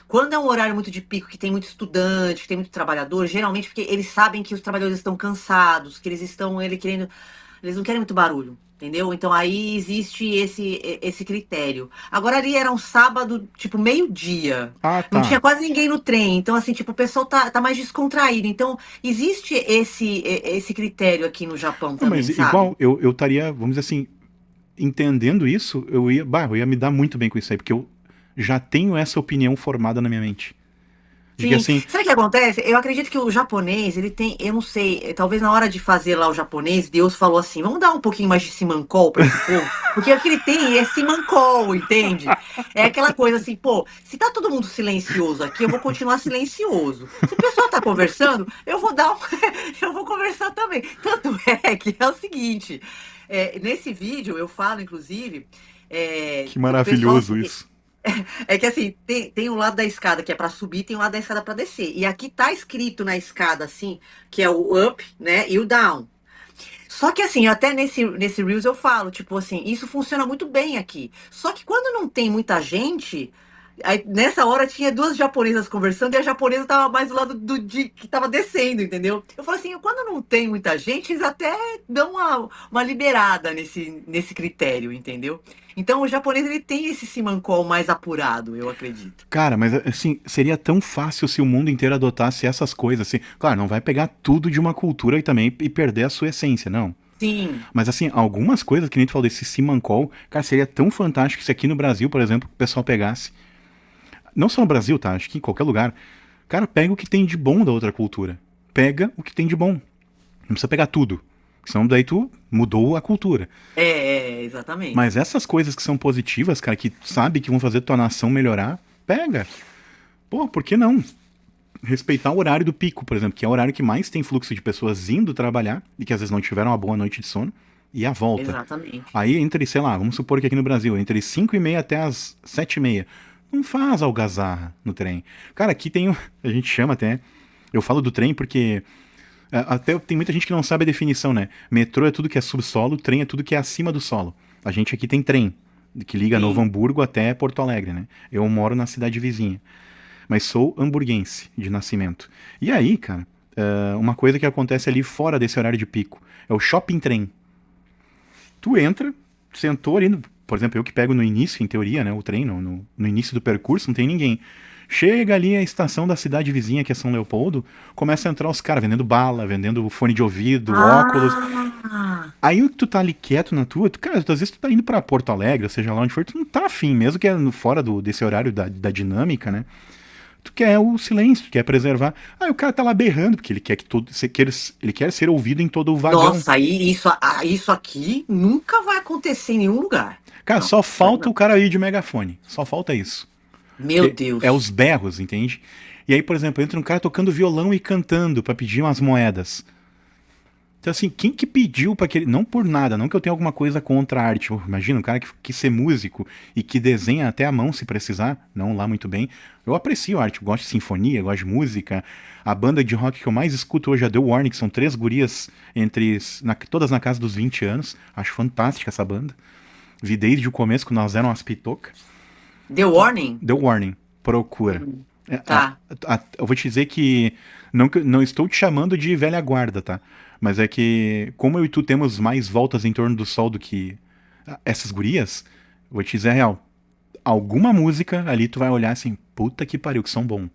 Quando é um horário muito de pico, que tem muito estudante, que tem muito trabalhador, geralmente porque eles sabem que os trabalhadores estão cansados, que eles estão ele querendo, eles não querem muito barulho, entendeu? Então aí existe esse critério. Agora ali era um sábado, tipo meio-dia. Ah, Não tinha tá. quase ninguém no trem, então assim, tipo, o pessoal tá mais descontraído. Então existe esse critério aqui no Japão Não, mas também, sabe? igual, eu estaria, vamos dizer assim, entendendo isso, eu ia me dar muito bem com isso aí, porque eu já tenho essa opinião formada na minha mente. De que Sim, assim, sabe o que acontece? Eu acredito que o japonês, ele tem, eu não sei, talvez na hora de fazer lá o japonês, Deus falou assim, vamos dar um pouquinho mais de simancol pra esse povo, porque o que ele tem é simancol, entende? É aquela coisa assim, pô, se tá todo mundo silencioso aqui, eu vou continuar silencioso. Se o pessoal tá conversando, eu vou dar um, eu vou conversar também. Tanto é que é o seguinte, nesse vídeo eu falo, inclusive, que o pessoal maravilhoso assim, isso. é que assim, tem um lado da escada que é pra subir, tem um lado da escada pra descer. E aqui tá escrito na escada, assim, que é o up, né, e o down. Só que assim, até nesse Reels eu falo, tipo assim, isso funciona muito bem aqui. Só que quando não tem muita gente, aí nessa hora tinha duas japonesas conversando e a japonesa tava mais do lado que tava descendo, entendeu? Eu falo assim, quando não tem muita gente, eles até dão uma liberada nesse critério, entendeu? Então o japonês ele tem esse simancol mais apurado, eu acredito. Cara, mas assim, seria tão fácil se o mundo inteiro adotasse essas coisas, assim. Claro, não vai pegar tudo de uma cultura e perder a sua essência, não. Sim, Mas assim, algumas coisas que nem tu falou desse Simancol, cara, seria tão fantástico se aqui no Brasil, por exemplo, o pessoal pegasse. Não só no Brasil, tá? Acho que em qualquer lugar. Cara, pega o que tem de bom da outra cultura. Pega o que tem de bom. Não precisa pegar tudo. Senão daí tu mudou a cultura. exatamente. Mas essas coisas que são positivas, cara, que tu sabe que vão fazer tua nação melhorar, pega. Pô, por que não? Respeitar o horário do pico, por exemplo, que é o horário que mais tem fluxo de pessoas indo trabalhar e que às vezes não tiveram uma boa noite de sono, e a volta. Exatamente. Aí entre, sei lá, vamos supor que aqui no Brasil, entre 5h30 até as 7h30, não faz algazarra no trem. Cara, aqui tem, a gente chama até, eu falo do trem porque até tem muita gente que não sabe a definição, né? Metrô é tudo que é subsolo, trem é tudo que é acima do solo. A gente aqui tem trem, que liga Novo Sim. Hamburgo até Porto Alegre, né? Eu moro na cidade vizinha, mas sou hamburguense de nascimento. E aí, cara, uma coisa que acontece ali fora desse horário de pico é o shopping trem. Tu entra, sentou ali, por exemplo, eu que pego no início, em teoria, né, o trem, no início do percurso, não tem ninguém. Chega ali a estação da cidade vizinha, que é São Leopoldo, começa a entrar os caras vendendo bala, vendendo fone de ouvido, óculos. Ah, Aí tu tá ali quieto na tua, cara, às vezes tu tá indo pra Porto Alegre, seja lá onde for, tu não tá afim, mesmo que é fora desse horário da dinâmica, né? Tu quer o silêncio, tu quer preservar. Aí o cara tá lá berrando, porque ele quer que todo, ele quer ser ouvido em todo o vagão. nossa, aí isso aqui nunca vai acontecer em nenhum lugar. Cara, Não, só isso aí falta não. o cara ir de megafone. Só falta isso. Meu Que é Deus. os berros, entende? E aí, por exemplo, entra um cara tocando violão e cantando pra pedir umas moedas. Então, assim, quem que pediu pra aquele. Não por nada, não que eu tenha alguma coisa contra a arte. Imagina, um cara que ser músico e que desenha até a mão se precisar, não lá muito bem. Eu aprecio a arte, eu gosto de sinfonia, eu gosto de música. A banda de rock que eu mais escuto hoje é The Warning, que são três gurias todas na casa dos 20 anos. Acho fantástica essa banda. Vi desde o começo, quando nós éramos as pitocas. The Warning? The Warning, procura. Hum, tá. Eu vou te dizer que não estou te chamando de velha guarda, tá? Mas é que, como eu e tu temos mais voltas em torno do sol do que essas gurias, eu vou te dizer a real. Alguma música ali tu vai olhar assim, puta que pariu, que são bom.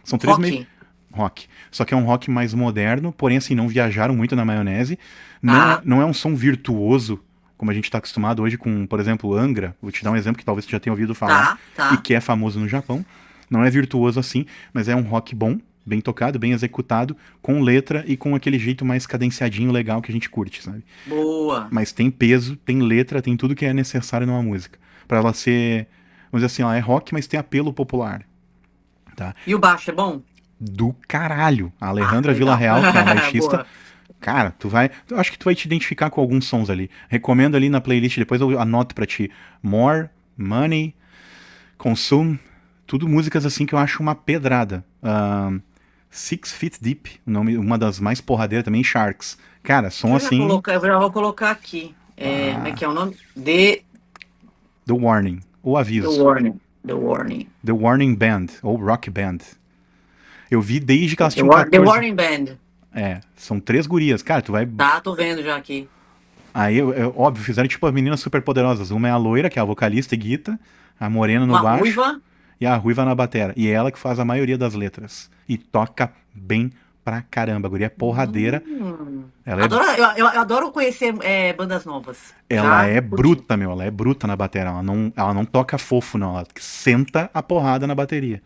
São três Rock. meio rock. Só que é um rock mais moderno, porém assim, não viajaram muito na maionese. Não é, Tá. não é um som virtuoso, como a gente tá acostumado hoje com, por exemplo, Angra. Vou te dar um exemplo que talvez tu já tenha ouvido falar Tá. e Tá. que é famoso no Japão. Não é virtuoso assim, mas é um rock bom, bem tocado, bem executado, com letra e com aquele jeito mais cadenciadinho legal que a gente curte, sabe? Boa. Mas tem peso, tem letra, tem tudo que é necessário numa música. Pra ela ser, vamos dizer assim, ela é rock, mas tem apelo popular, tá? E o baixo é bom? Do caralho. A Ah, Alejandra legal. Villarreal, que é a baixista, Boa. cara, eu acho que tu vai te identificar com alguns sons ali. Recomendo ali na playlist, depois eu anoto pra ti. More, Money, Consume, tudo músicas assim que eu acho uma pedrada. Six Feet Deep, uma das mais porradeiras também, Sharks. Cara, som assim, Eu já vou colocar aqui. Como é que é o nome? The Warning, o The aviso. Warning. The Warning. The Warning Band, ou Rock Band. Eu vi desde que elas tinham The 14. Warning Band. São três gurias. Cara, tu vai. Tá, tô vendo já aqui. Aí, óbvio, fizeram tipo as meninas super poderosas. Uma é a loira, que é a vocalista e guita, a morena no Uma baixo ruiva. e a ruiva na batera. E é ela que faz a maioria das letras. E toca bem pra caramba. A guria é porradeira. Ela é, Adoro, eu adoro conhecer bandas novas. ela Já é curti. bruta, meu. Ela é bruta na bateria. Ela não toca fofo, não. Ela senta a porrada na bateria.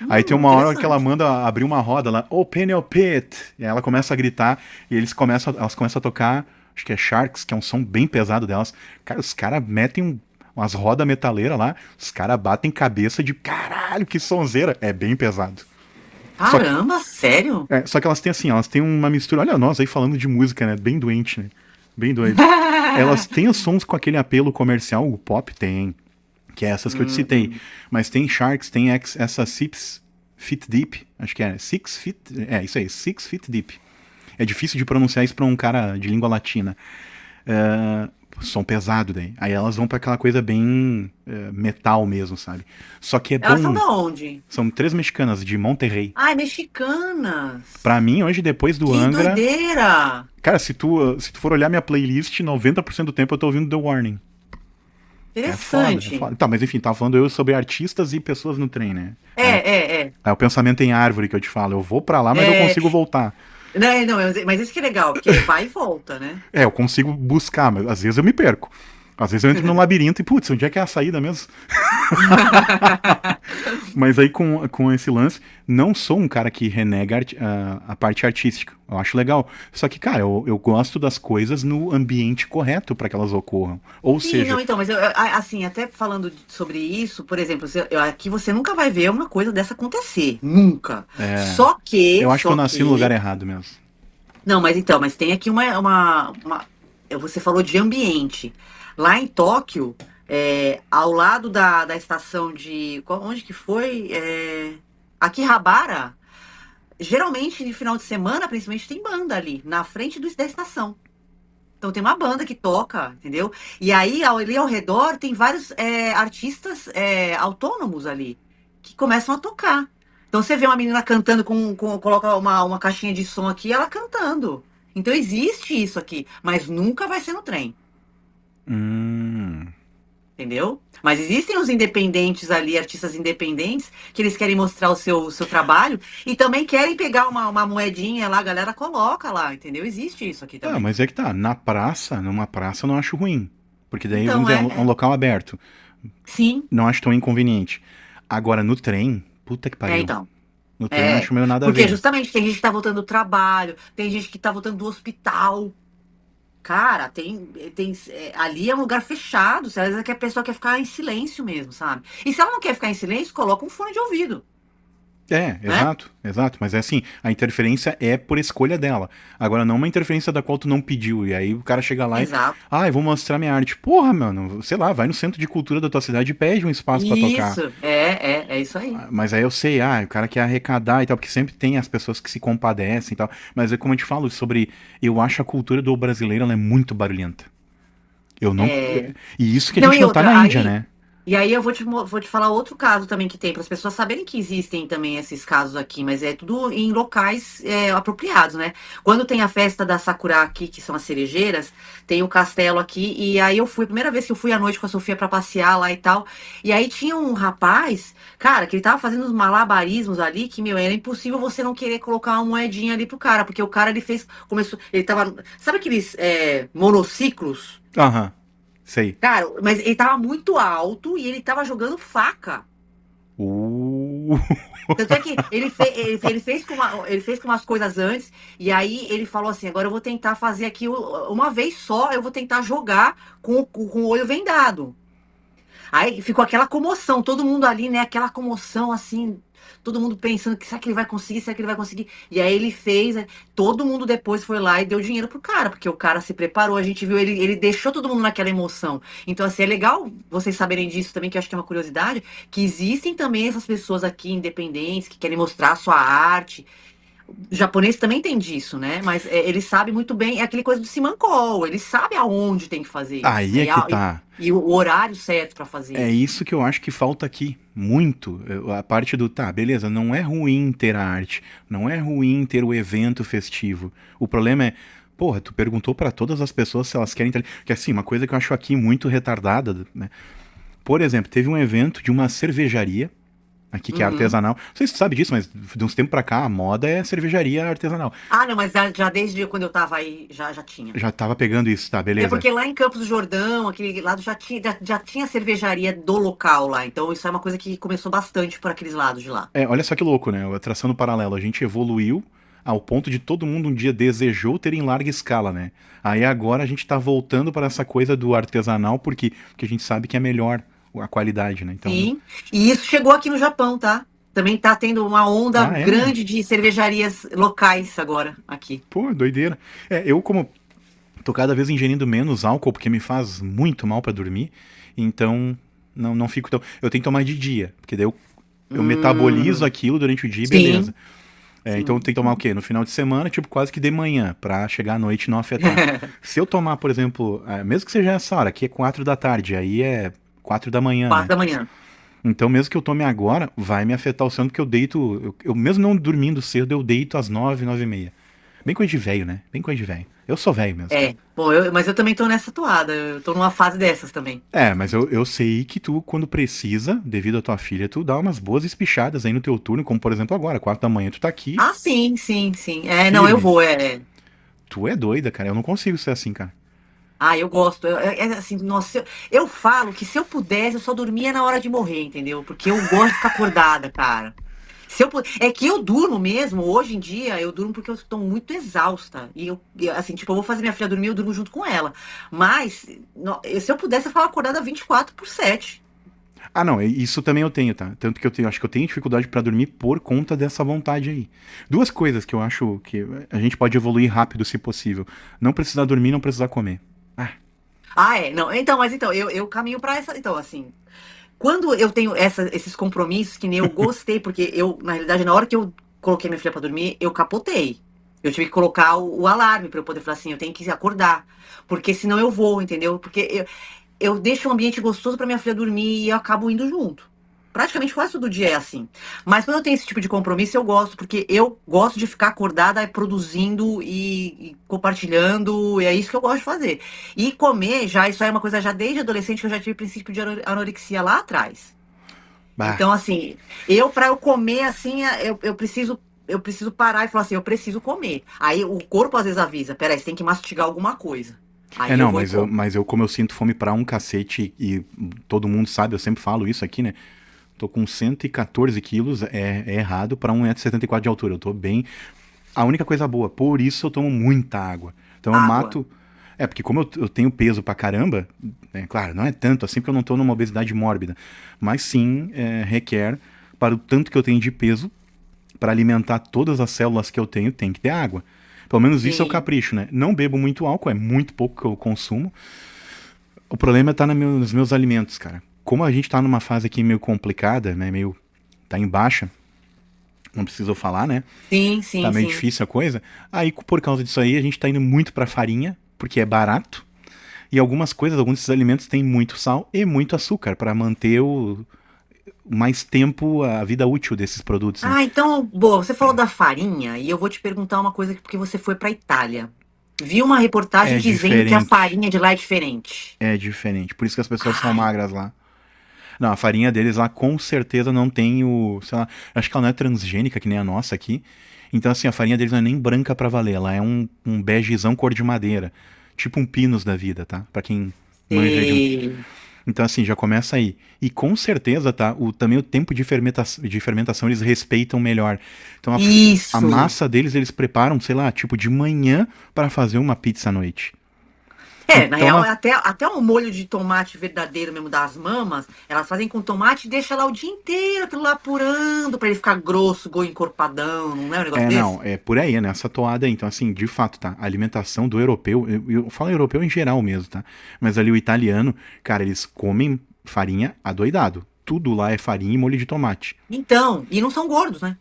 Aí tem uma hora que ela Interessante. manda abrir uma roda lá, Open your pit. E aí ela começa a gritar e elas começam a tocar, acho que é Sharks, que é um som bem pesado delas. Cara, os caras metem umas rodas metaleiras lá, os caras batem cabeça de caralho, que sonzeira. É bem pesado. Só que, Caramba, sério? só que elas têm assim, elas têm uma mistura. Olha nós aí falando de música, né? Bem doente, né? Bem doido. Elas têm os sons com aquele apelo comercial, o pop tem, que é essas que eu te citei. Hum. Mas tem Sharks, tem essa Six Feet Deep, acho que é Six Feet, isso aí, Six Feet Deep. É difícil de pronunciar isso pra um cara de língua latina. É, som pesado daí. Aí elas vão pra aquela coisa bem metal mesmo, sabe? Só que é Elas são bom. da onde? São três mexicanas de Monterrey. Ai, mexicanas. Pra mim, hoje, depois do Que Angra, doideira. cara, se tu for olhar minha playlist, 90% do tempo eu tô ouvindo The Warning. É foda, é Interessante. foda. Tá, mas enfim, tava falando eu sobre artistas e pessoas no trem, né? É, é, é. É o pensamento em árvore que eu te falo. Eu vou pra lá, mas eu É, consigo voltar. não, não, mas isso que é legal, porque vai e volta, né? Eu consigo buscar, mas às vezes eu me perco. Às vezes eu entro num labirinto e, putz, onde é que é a saída mesmo? Mas aí com esse lance, não sou um cara que renega a parte artística. Eu acho legal. Só que, cara, eu gosto das coisas no ambiente correto para que elas ocorram. Ou Sim, seja, não, então, mas assim, até falando sobre isso, por exemplo, aqui você nunca vai ver uma coisa dessa acontecer, nunca. é, Só que, eu acho que eu só nasci no lugar que, errado mesmo. não, mas então, mas tem aqui você falou de ambiente. Lá em Tóquio, ao lado da estação onde que foi? Akihabara, geralmente de final de semana, principalmente, tem banda ali, na frente da estação. Então tem uma banda que toca, entendeu? E aí, ali ao redor, tem vários artistas autônomos ali, que começam a tocar. Então você vê uma menina cantando coloca uma caixinha de som aqui, ela cantando. Então existe isso aqui, mas nunca vai ser no trem, Hum. entendeu? Mas existem os independentes ali, artistas independentes, que eles querem mostrar o seu trabalho e também querem pegar uma moedinha lá, a galera coloca lá, entendeu? Existe isso aqui Ah, também. mas é que tá. Numa praça eu não acho ruim. Porque daí, vamos Então, dizer, é um local aberto. sim, Não acho tão inconveniente. Agora, no trem, puta que pariu. então. No trem eu É, acho meio nada a porque ver. justamente tem gente que tá voltando do trabalho, tem gente que tá voltando do hospital. Cara, ali é um lugar fechado. Às vezes é que a pessoa quer ficar em silêncio mesmo, sabe? E se ela não quer ficar em silêncio, coloca um fone de ouvido, né? Exato, exato. Mas é assim, a interferência é por escolha dela. Agora, não uma interferência da qual tu não pediu. E aí o cara chega lá e. Exato. Ah, eu vou mostrar minha arte. Porra, mano, sei lá, vai no centro de cultura da tua cidade e pede um espaço pra tocar. Isso, é isso aí. Mas aí eu sei, o cara quer arrecadar e tal, porque sempre tem as pessoas que se compadecem e tal. Mas é como eu te falo sobre. Eu acho a cultura do brasileiro ela é muito barulhenta. Eu não. É. E isso que a Não, gente e não tá outra, na Índia, aí. né? E aí eu vou te falar outro caso também que tem, para as pessoas saberem que existem também esses casos aqui, mas é tudo em locais apropriados, né? Quando tem a festa da Sakura aqui, que são as cerejeiras, tem o castelo aqui, e aí eu fui, a primeira vez que eu fui à noite com a Sofia para passear lá e tal, e aí tinha um rapaz, cara, que ele tava fazendo uns malabarismos ali, que, meu, era impossível você não querer colocar uma moedinha ali pro cara, porque o cara, ele tava, sabe aqueles monociclos? Aham, sei. Cara, mas ele tava muito alto e ele tava jogando faca. Uh. Tanto é que ele fez com umas coisas antes, e aí ele falou assim: agora eu vou tentar fazer aqui uma vez só, eu vou tentar jogar com o olho vendado. Aí ficou aquela comoção, todo mundo ali, né? Aquela comoção assim, todo mundo pensando que será que ele vai conseguir, será que ele vai conseguir? E aí ele fez, né, todo mundo depois foi lá e deu dinheiro pro cara, porque o cara se preparou, a gente viu, ele deixou todo mundo naquela emoção. Então, assim, é legal vocês saberem disso também, que eu acho que é uma curiosidade, que existem também essas pessoas aqui independentes que querem mostrar a sua arte. O japonês também tem disso, né? Mas ele sabe muito bem, é aquele coisa do simancol, ele sabe aonde tem que fazer isso, Aí né? é que tá. E o horário certo para fazer É isso. isso que eu acho que falta aqui, muito. A parte do, tá, beleza, não é ruim ter a arte, não é ruim ter o evento festivo. O problema é, porra, tu perguntou pra todas as pessoas se elas querem ter. Que assim, uma coisa que eu acho aqui muito retardada, né? Por exemplo, teve um evento de uma cervejaria aqui que é Uhum. artesanal. Não sei se tu sabe disso, mas de uns tempos pra cá a moda é cervejaria artesanal. Ah, não, mas já desde quando eu tava aí, já tinha. Já tava pegando isso, tá, É beleza. porque lá em Campos do Jordão, aquele lado, já tinha cervejaria do local lá. Então isso é uma coisa que começou bastante por aqueles lados de lá. É, olha só que louco, né? Traçando paralelo, a gente evoluiu ao ponto de todo mundo um dia desejou ter em larga escala, né? Aí agora a gente tá voltando para essa coisa do artesanal porque a gente sabe que é melhor a qualidade, né? Então, Sim. E isso chegou aqui no Japão, tá? Também tá tendo uma onda ah, é? grande de cervejarias locais agora aqui. Pô, doideira. É, eu como tô cada vez ingerindo menos álcool porque me faz muito mal pra dormir, então não fico tão. Eu tenho que tomar de dia, porque daí eu metabolizo Hum, aquilo durante o dia e beleza. sim, É, então sim. tem que tomar o quê? No final de semana, tipo, quase que de manhã, pra chegar à noite e não afetar. Se eu tomar, por exemplo, mesmo que seja essa hora, aqui é 4 da tarde, aí é 4 da manhã, Quatro né? da manhã. Então, mesmo que eu tome agora, vai me afetar o sono, porque eu deito. Eu mesmo não dormindo cedo, eu deito às 9, 9 e meia. Bem coisa de velho, né? Bem coisa de velho. Eu sou velho mesmo, tá? É. Bom, mas eu também tô nessa toada. Eu tô numa fase dessas também. É, mas eu sei que tu, quando precisa, devido à tua filha, tu dá umas boas espichadas aí no teu turno, como por exemplo agora, 4 da manhã, tu tá aqui, Ah, sim, sim, sim. É, não, eu firme. vou, é. Tu é doida, cara. Eu não consigo ser assim, cara. Ah, eu gosto. Assim, nossa, eu falo que se eu pudesse, eu só dormia na hora de morrer, entendeu? Porque eu gosto de ficar acordada, cara. É que eu durmo mesmo, hoje em dia, eu durmo porque eu estou muito exausta. Assim, tipo, eu vou fazer minha filha dormir, eu durmo junto com ela. Mas, se eu pudesse, eu ficava acordada 24/7. Ah, não, isso também eu tenho, tá? Tanto que eu tenho, acho que eu tenho dificuldade pra dormir por conta dessa vontade aí. Duas coisas que eu acho que a gente pode evoluir rápido, se possível. Não precisar dormir, não precisar comer. Ah, Ah, é, não. Então, mas então, eu caminho pra essa. Então, assim, quando eu tenho esses compromissos que nem eu gostei, porque eu, na realidade, na hora que eu coloquei minha filha pra dormir, eu capotei. Eu tive que colocar o alarme pra eu poder falar assim, eu tenho que acordar. Porque senão eu vou, entendeu? Porque eu deixo um ambiente gostoso pra minha filha dormir e eu acabo indo junto. Praticamente quase todo dia é assim. Mas quando eu tenho esse tipo de compromisso, eu gosto, porque eu gosto de ficar acordada produzindo e compartilhando, e é isso que eu gosto de fazer. E comer, já, isso aí é uma coisa já desde adolescente, que eu já tive princípio de anorexia lá atrás. bah. Então, assim, pra eu comer, assim, eu preciso parar e falar assim, eu preciso comer. Aí o corpo às vezes avisa, peraí, você tem que mastigar alguma coisa. É, Aí eu não, vou e como. mas eu, como eu sinto fome pra um cacete, e todo mundo sabe, eu sempre falo isso aqui, né? Tô com 114 quilos, é errado pra 1,74 m de altura. Eu tô bem. A única coisa boa, por isso eu tomo muita água. Então eu Água. mato. É, porque como eu tenho peso pra caramba, claro, não é tanto assim porque eu não tô numa obesidade mórbida. Mas sim, requer, para o tanto que eu tenho de peso, para alimentar todas as células que eu tenho, tem que ter água. Pelo menos isso é o Sim. capricho, né? Não bebo muito álcool, é muito pouco que eu consumo. O problema tá nos meus alimentos, cara. Como a gente tá numa fase aqui meio complicada, né? Meio. Tá em baixa, não preciso falar, né? Sim, Tá sim, meio sim. difícil a coisa. Aí, por causa disso aí, a gente tá indo muito pra farinha, porque é barato. E algumas coisas, alguns desses alimentos têm muito sal e muito açúcar para manter mais tempo a vida útil desses produtos, né? Ah, então, boa, você falou da farinha e eu vou te perguntar uma coisa porque você foi para Itália. Vi uma reportagem É dizendo que a diferente. farinha de lá é diferente. É diferente. Por isso que as pessoas são Ai, magras lá. Não, a farinha deles lá com certeza não tem o. Sei lá, acho que ela não é transgênica que nem a nossa aqui. Então, assim, a farinha deles não é nem branca pra valer. Ela é um begezão cor de madeira. Tipo um pinos da vida, tá? Pra quem manja de. sei. Então, assim, já começa aí. E com certeza, tá? Também o tempo de fermentação eles respeitam melhor. Então, a Isso. massa deles eles preparam, sei lá, tipo de manhã para fazer uma pizza à noite. É, na Então, real, até um molho de tomate verdadeiro mesmo das mamas, elas fazem com tomate e deixa lá o dia inteiro, aquilo lá apurando pra ele ficar grosso, encorpadão, não é um negócio desse? não, é por aí, é nessa toada aí. Então, assim, de fato, tá? A alimentação do europeu, eu falo europeu em geral mesmo, tá? Mas ali o italiano, cara, eles comem farinha adoidado. Tudo lá é farinha e molho de tomate. Então, e não são gordos, né?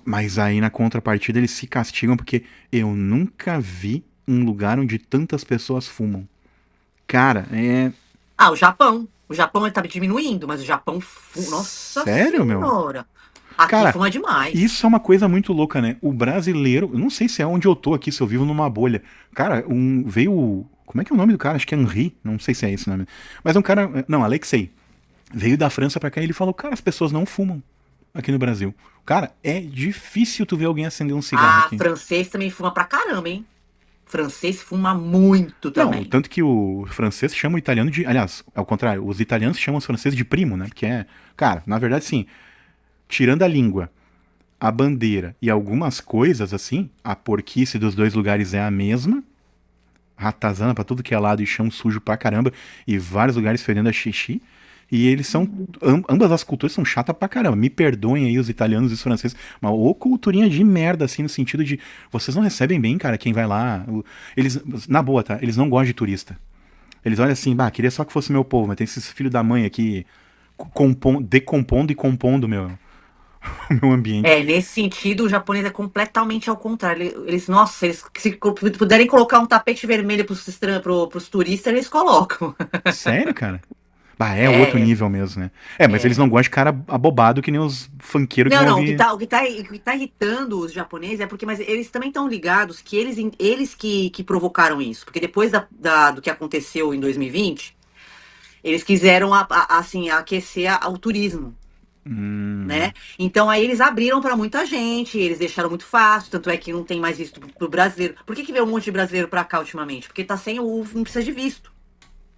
Mas aí na contrapartida eles se castigam porque eu nunca vi um lugar onde tantas pessoas fumam. Cara, Ah, o Japão. O Japão ele tá diminuindo, mas o Japão, nossa sério, meu? senhora. Aqui Cara, fuma demais. isso é uma coisa muito louca, né? O brasileiro, eu não sei se é onde eu tô aqui, se eu vivo numa bolha. Cara, veio. Como é que é o nome do cara? Acho que é Henri, não sei se é esse o nome. Mas é um cara. Não, Alexei. Veio da França pra cá e ele falou: cara, as pessoas não fumam. aqui no Brasil. Cara, é difícil tu ver alguém acender um cigarro Ah, aqui. francês também fuma pra caramba, hein? Francês fuma muito Não, também. tanto que o francês chama o italiano de. Aliás, ao contrário, os italianos chamam os franceses de primo, né? Que é. Cara, na verdade, sim, tirando a língua, a bandeira e algumas coisas assim, a porquice dos dois lugares é a mesma. Ratazana pra tudo que é lado e chão sujo pra caramba. E vários lugares fedendo a xixi. E eles são. Ambas as culturas são chatas pra caramba. Me perdoem aí os italianos e os franceses. Mas ô culturinha de merda, assim, no sentido de. Vocês não recebem bem, cara, quem vai lá. Eles. Na boa, tá? Eles não gostam de turista. Eles olham assim, bah, queria só que fosse meu povo, mas tem esses filhos da mãe aqui decompondo e compondo meu ambiente. É, nesse sentido, o japonês é completamente ao contrário. Nossa, eles se puderem colocar um tapete vermelho pros turistas, eles colocam. Sério, cara? Bah, é outro É, nível mesmo, né? É, mas eles não gostam de cara abobado que nem os funkeiros que não, vão não, ouvir. o que tá irritando os japoneses é porque, mas eles também estão ligados que eles que provocaram isso. Porque depois do que aconteceu em 2020, eles quiseram, assim, aquecer o turismo. Né? Então aí eles abriram para muita gente, eles deixaram muito fácil, tanto é que não tem mais visto pro brasileiro. Por que veio um monte de brasileiro para cá ultimamente? Porque tá sem não precisa de visto,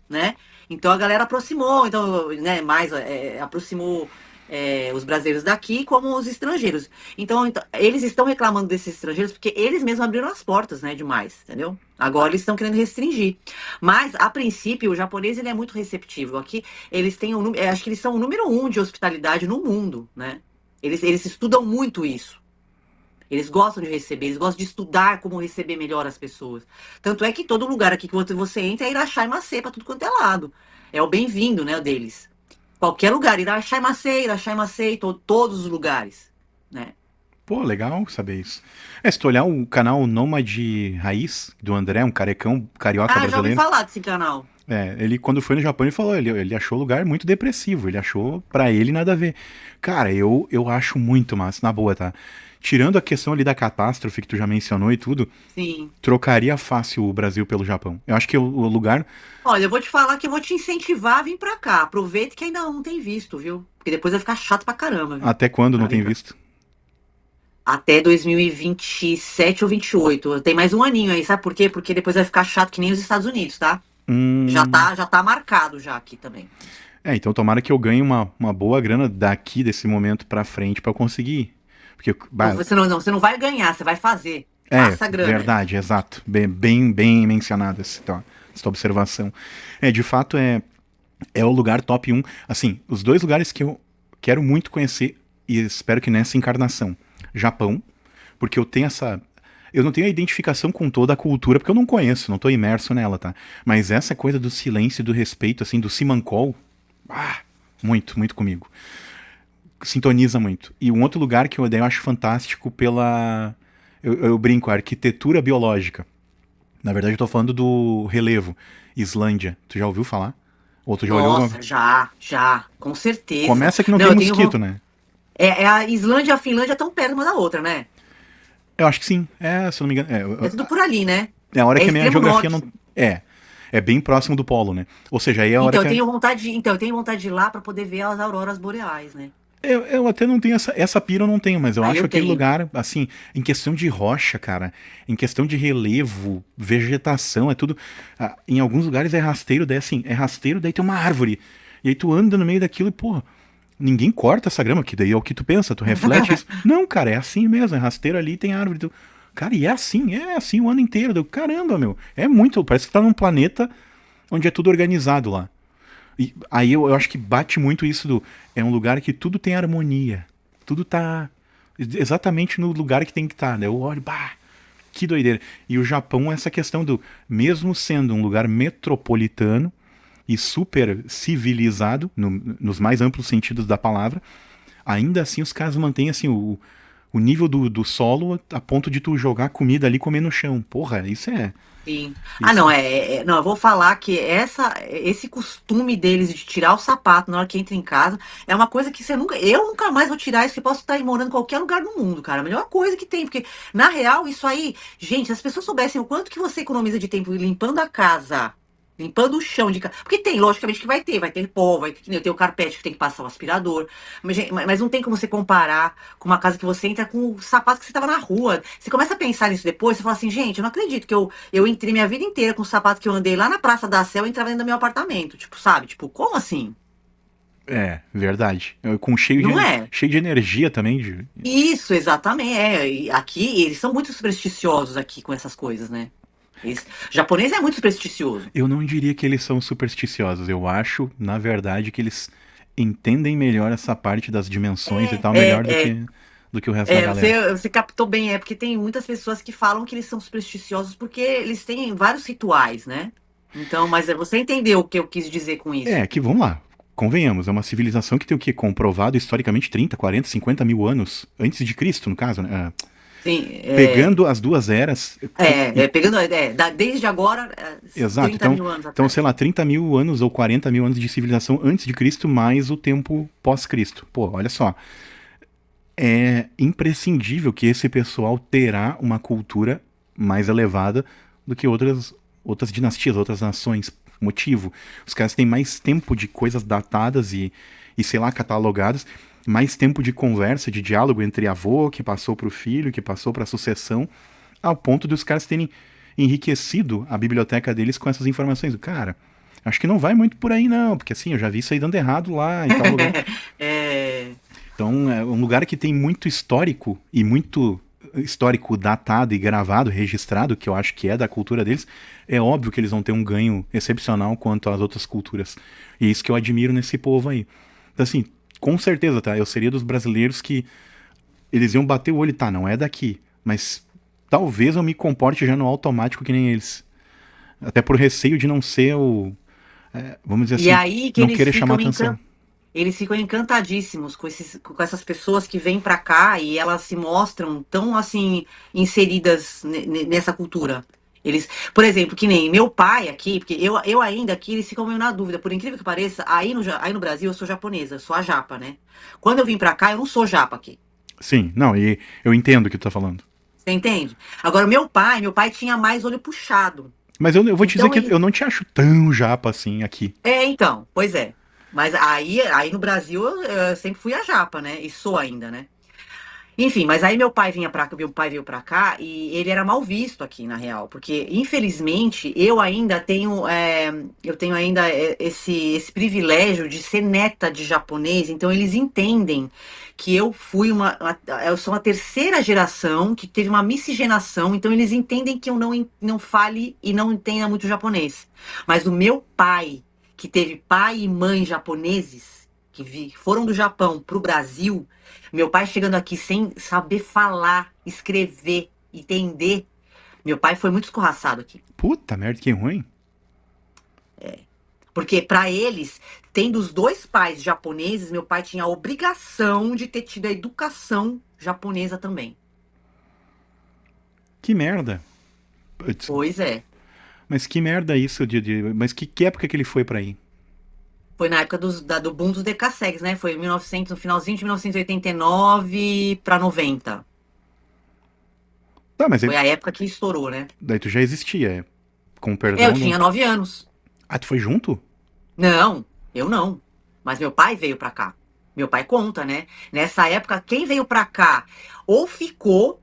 né? Então a galera aproximou, então, né, mais aproximou os brasileiros daqui como os estrangeiros. Então, eles estão reclamando desses estrangeiros porque eles mesmos abriram as portas, né, demais, entendeu? Agora eles estão querendo restringir. Mas, a princípio, o japonês ele é muito receptivo. Aqui, eles têm acho que eles são o número um de hospitalidade no mundo, né? Eles estudam muito isso. Eles gostam de receber, eles gostam de estudar como receber melhor as pessoas. Tanto é que todo lugar aqui que você entra é Irachá e Macê pra tudo quanto é lado. É o bem-vindo, né, deles. Qualquer lugar, Irachá e Macê, todos os lugares, né? Pô, legal saber isso. É, se tu olhar o canal Nômade Raiz, do André, um carecão carioca Ah, já ouvi brasileiro, falar desse canal. ele quando foi no Japão, ele falou, ele achou o lugar muito depressivo, ele achou pra ele nada a ver. Cara, eu acho muito massa, na boa, tá? Tirando a questão ali da catástrofe que tu já mencionou e tudo, Sim. trocaria fácil o Brasil pelo Japão. Eu acho que o lugar, Olha, eu vou te falar que eu vou te incentivar a vir pra cá. Aproveita que ainda não tem visto, viu? Porque depois vai ficar chato pra caramba, viu? até quando não Pra vir tem pra visto. Até 2027 ou 28. Tem mais um aninho aí, sabe por quê? Porque depois vai ficar chato que nem os Estados Unidos, tá? Hum, Já tá marcado já aqui também. então tomara que eu ganhe uma boa grana daqui desse momento pra frente pra eu conseguir ir. Porque, bah, Você não vai ganhar, você vai fazer. Faça a grana. verdade, exato. Bem mencionada essa observação. De fato, é o lugar top um. Assim, os dois lugares que eu quero muito conhecer e espero que nessa encarnação. Japão, porque eu tenho essa. Eu não tenho a identificação com toda a cultura, porque eu não conheço, não tô imerso nela, tá? Mas essa coisa do silêncio e do respeito, assim, do Simancol, muito comigo. Sintoniza muito. E um outro lugar que daí eu acho fantástico pela. Eu brinco, a arquitetura biológica. Na verdade, eu tô falando do relevo. Islândia. Tu já ouviu falar? Ou tu já olhou alguma... Nossa, já, com certeza. Começa que não Não, tem eu tenho. mosquito, né? É a Islândia e a Finlândia tão perto uma da outra, né? Eu acho que sim. Se eu não me engano. É tudo por ali, né? É a hora É que a minha extremo geografia não. norte. É. É bem próximo do polo, né? Ou seja, aí é a hora que. Eu tenho vontade de ir lá pra poder ver as auroras boreais, né? Eu até não tenho essa pira, eu não tenho, mas eu Aí acho eu aquele tenho. lugar, assim, em questão de rocha, cara, em questão de relevo, vegetação, é tudo. Em alguns lugares é rasteiro, daí assim, é rasteiro, daí tem uma árvore. E aí tu anda no meio daquilo e, pô, ninguém corta essa grama, que daí é o que tu pensa, tu reflete isso. Não, cara, é assim mesmo, é rasteiro ali, tem árvore. Cara, e é assim o ano inteiro. Caramba, meu, é muito, parece que tá num planeta onde é tudo organizado lá. E aí eu acho que bate muito isso do. É um lugar que tudo tem harmonia. Tudo tá exatamente no lugar que tem que estar, né? Eu olho, bah, que doideira. E o Japão, essa questão do. Mesmo sendo um lugar metropolitano e super civilizado, nos mais amplos sentidos da palavra, ainda assim os caras mantêm assim o nível do solo a ponto de tu jogar comida ali e comer no chão. Porra, isso é. Sim. Ah, Isso não, é. não, eu vou falar que esse costume deles de tirar o sapato na hora que entra em casa é uma coisa que eu nunca mais vou tirar isso, que eu posso estar aí morando em qualquer lugar do mundo, cara. A melhor coisa que tem, porque na real isso aí, gente, se as pessoas soubessem o quanto que você economiza de tempo limpando a casa, Limpando o chão de casa. Porque tem, logicamente que vai ter pó, vai ter o carpete que tem que passar o aspirador. Mas, mas não tem como você comparar com uma casa que você entra com o sapato que você tava na rua. Você começa a pensar nisso depois, você fala assim, gente, eu não acredito que eu entrei minha vida inteira com o sapato que eu andei lá na Praça da Sé, eu entrava dentro do meu apartamento. Tipo, sabe? Tipo, como assim? É, verdade. Com Não é? cheio de energia também. Isso, exatamente. É. E aqui, eles são muito supersticiosos aqui com essas coisas, né? Japonês é muito supersticioso. Eu não diria que eles são supersticiosos. Eu acho, na verdade, que eles entendem melhor essa parte das dimensões e tal, melhor É, é, do que o resto da galera. você captou bem, é porque tem muitas pessoas que falam que eles são supersticiosos porque eles têm vários rituais, né? Então, mas você entendeu o que eu quis dizer com É, isso? que vamos lá. Convenhamos, é uma civilização que tem o que? Comprovado historicamente 30, 40, 50 mil anos antes de Cristo, no caso, né? Sim, Pegando as duas eras. pegando, desde agora, Exato, 30 então, mil anos sei atrás. lá, 30 mil anos ou 40 mil anos de civilização antes de Cristo, mais o tempo pós-Cristo. Pô, olha só. É imprescindível que esse pessoal terá uma cultura mais elevada do que outras dinastias, outras nações. Motivo, os caras têm mais tempo de coisas datadas e sei lá, catalogadas, mais tempo de conversa, de diálogo entre avô, que passou para o filho, que passou para a sucessão, ao ponto dos caras terem enriquecido a biblioteca deles com essas informações. Cara, acho que não vai muito por aí não, porque assim, eu já vi isso aí dando errado lá em tal lugar. É, Então, é um lugar que tem muito histórico e muito histórico datado e gravado, registrado, que eu acho que é da cultura deles, é óbvio que eles vão ter um ganho excepcional quanto às outras culturas. E é isso que eu admiro nesse povo aí. Então, assim, com certeza, tá? Eu seria dos brasileiros que eles iam bater o olho, tá? Não é daqui, mas talvez eu me comporte já no automático que nem eles. Até por receio de não ser vamos dizer e assim, aí que não querer chamar atenção. eles ficam encantadíssimos com essas pessoas que vêm para cá e elas se mostram tão assim inseridas nessa cultura. Eles, por exemplo, que nem meu pai aqui, porque eu ainda aqui, eles ficam meio na dúvida, por incrível que pareça, aí no Brasil eu sou japonesa, eu sou a japa, né? Quando eu vim para cá, eu não sou japa aqui. Sim, não, e eu entendo o que tu tá falando. Você entende? Agora, meu pai tinha mais olho puxado. Mas eu vou te dizer Então que ele. eu não te acho tão japa assim aqui. Então, pois é. Mas aí no Brasil eu sempre fui a japa, né? E sou ainda, né? Enfim, mas aí meu pai veio pra cá e ele era mal visto aqui, na real, porque infelizmente eu tenho ainda esse privilégio de ser neta de japonês, então eles entendem que eu sou uma terceira geração que teve uma miscigenação, então eles entendem que eu não fale e não entenda muito japonês. Mas o meu pai, que teve pai e mãe japoneses, foram do Japão pro Brasil, meu pai chegando aqui sem saber falar, escrever, entender. Meu pai foi muito escorraçado aqui. Puta merda, que ruim. Porque para eles, tendo os dois pais japoneses, meu pai tinha a obrigação de ter tido a educação japonesa também. Que merda. Putz, Pois é. mas que merda isso mas que época que ele foi pra aí? Foi na época do boom dos decassegues, né? Foi em 1900, no finalzinho de 1989 para 90. Tá, mas Foi a época que estourou, né? daí tu já existia, com Eu perdão não. tinha 9 anos. Ah, tu foi junto? Não, eu não. Mas meu pai veio pra cá. Meu pai conta, né? Nessa época, quem veio pra cá ou ficou,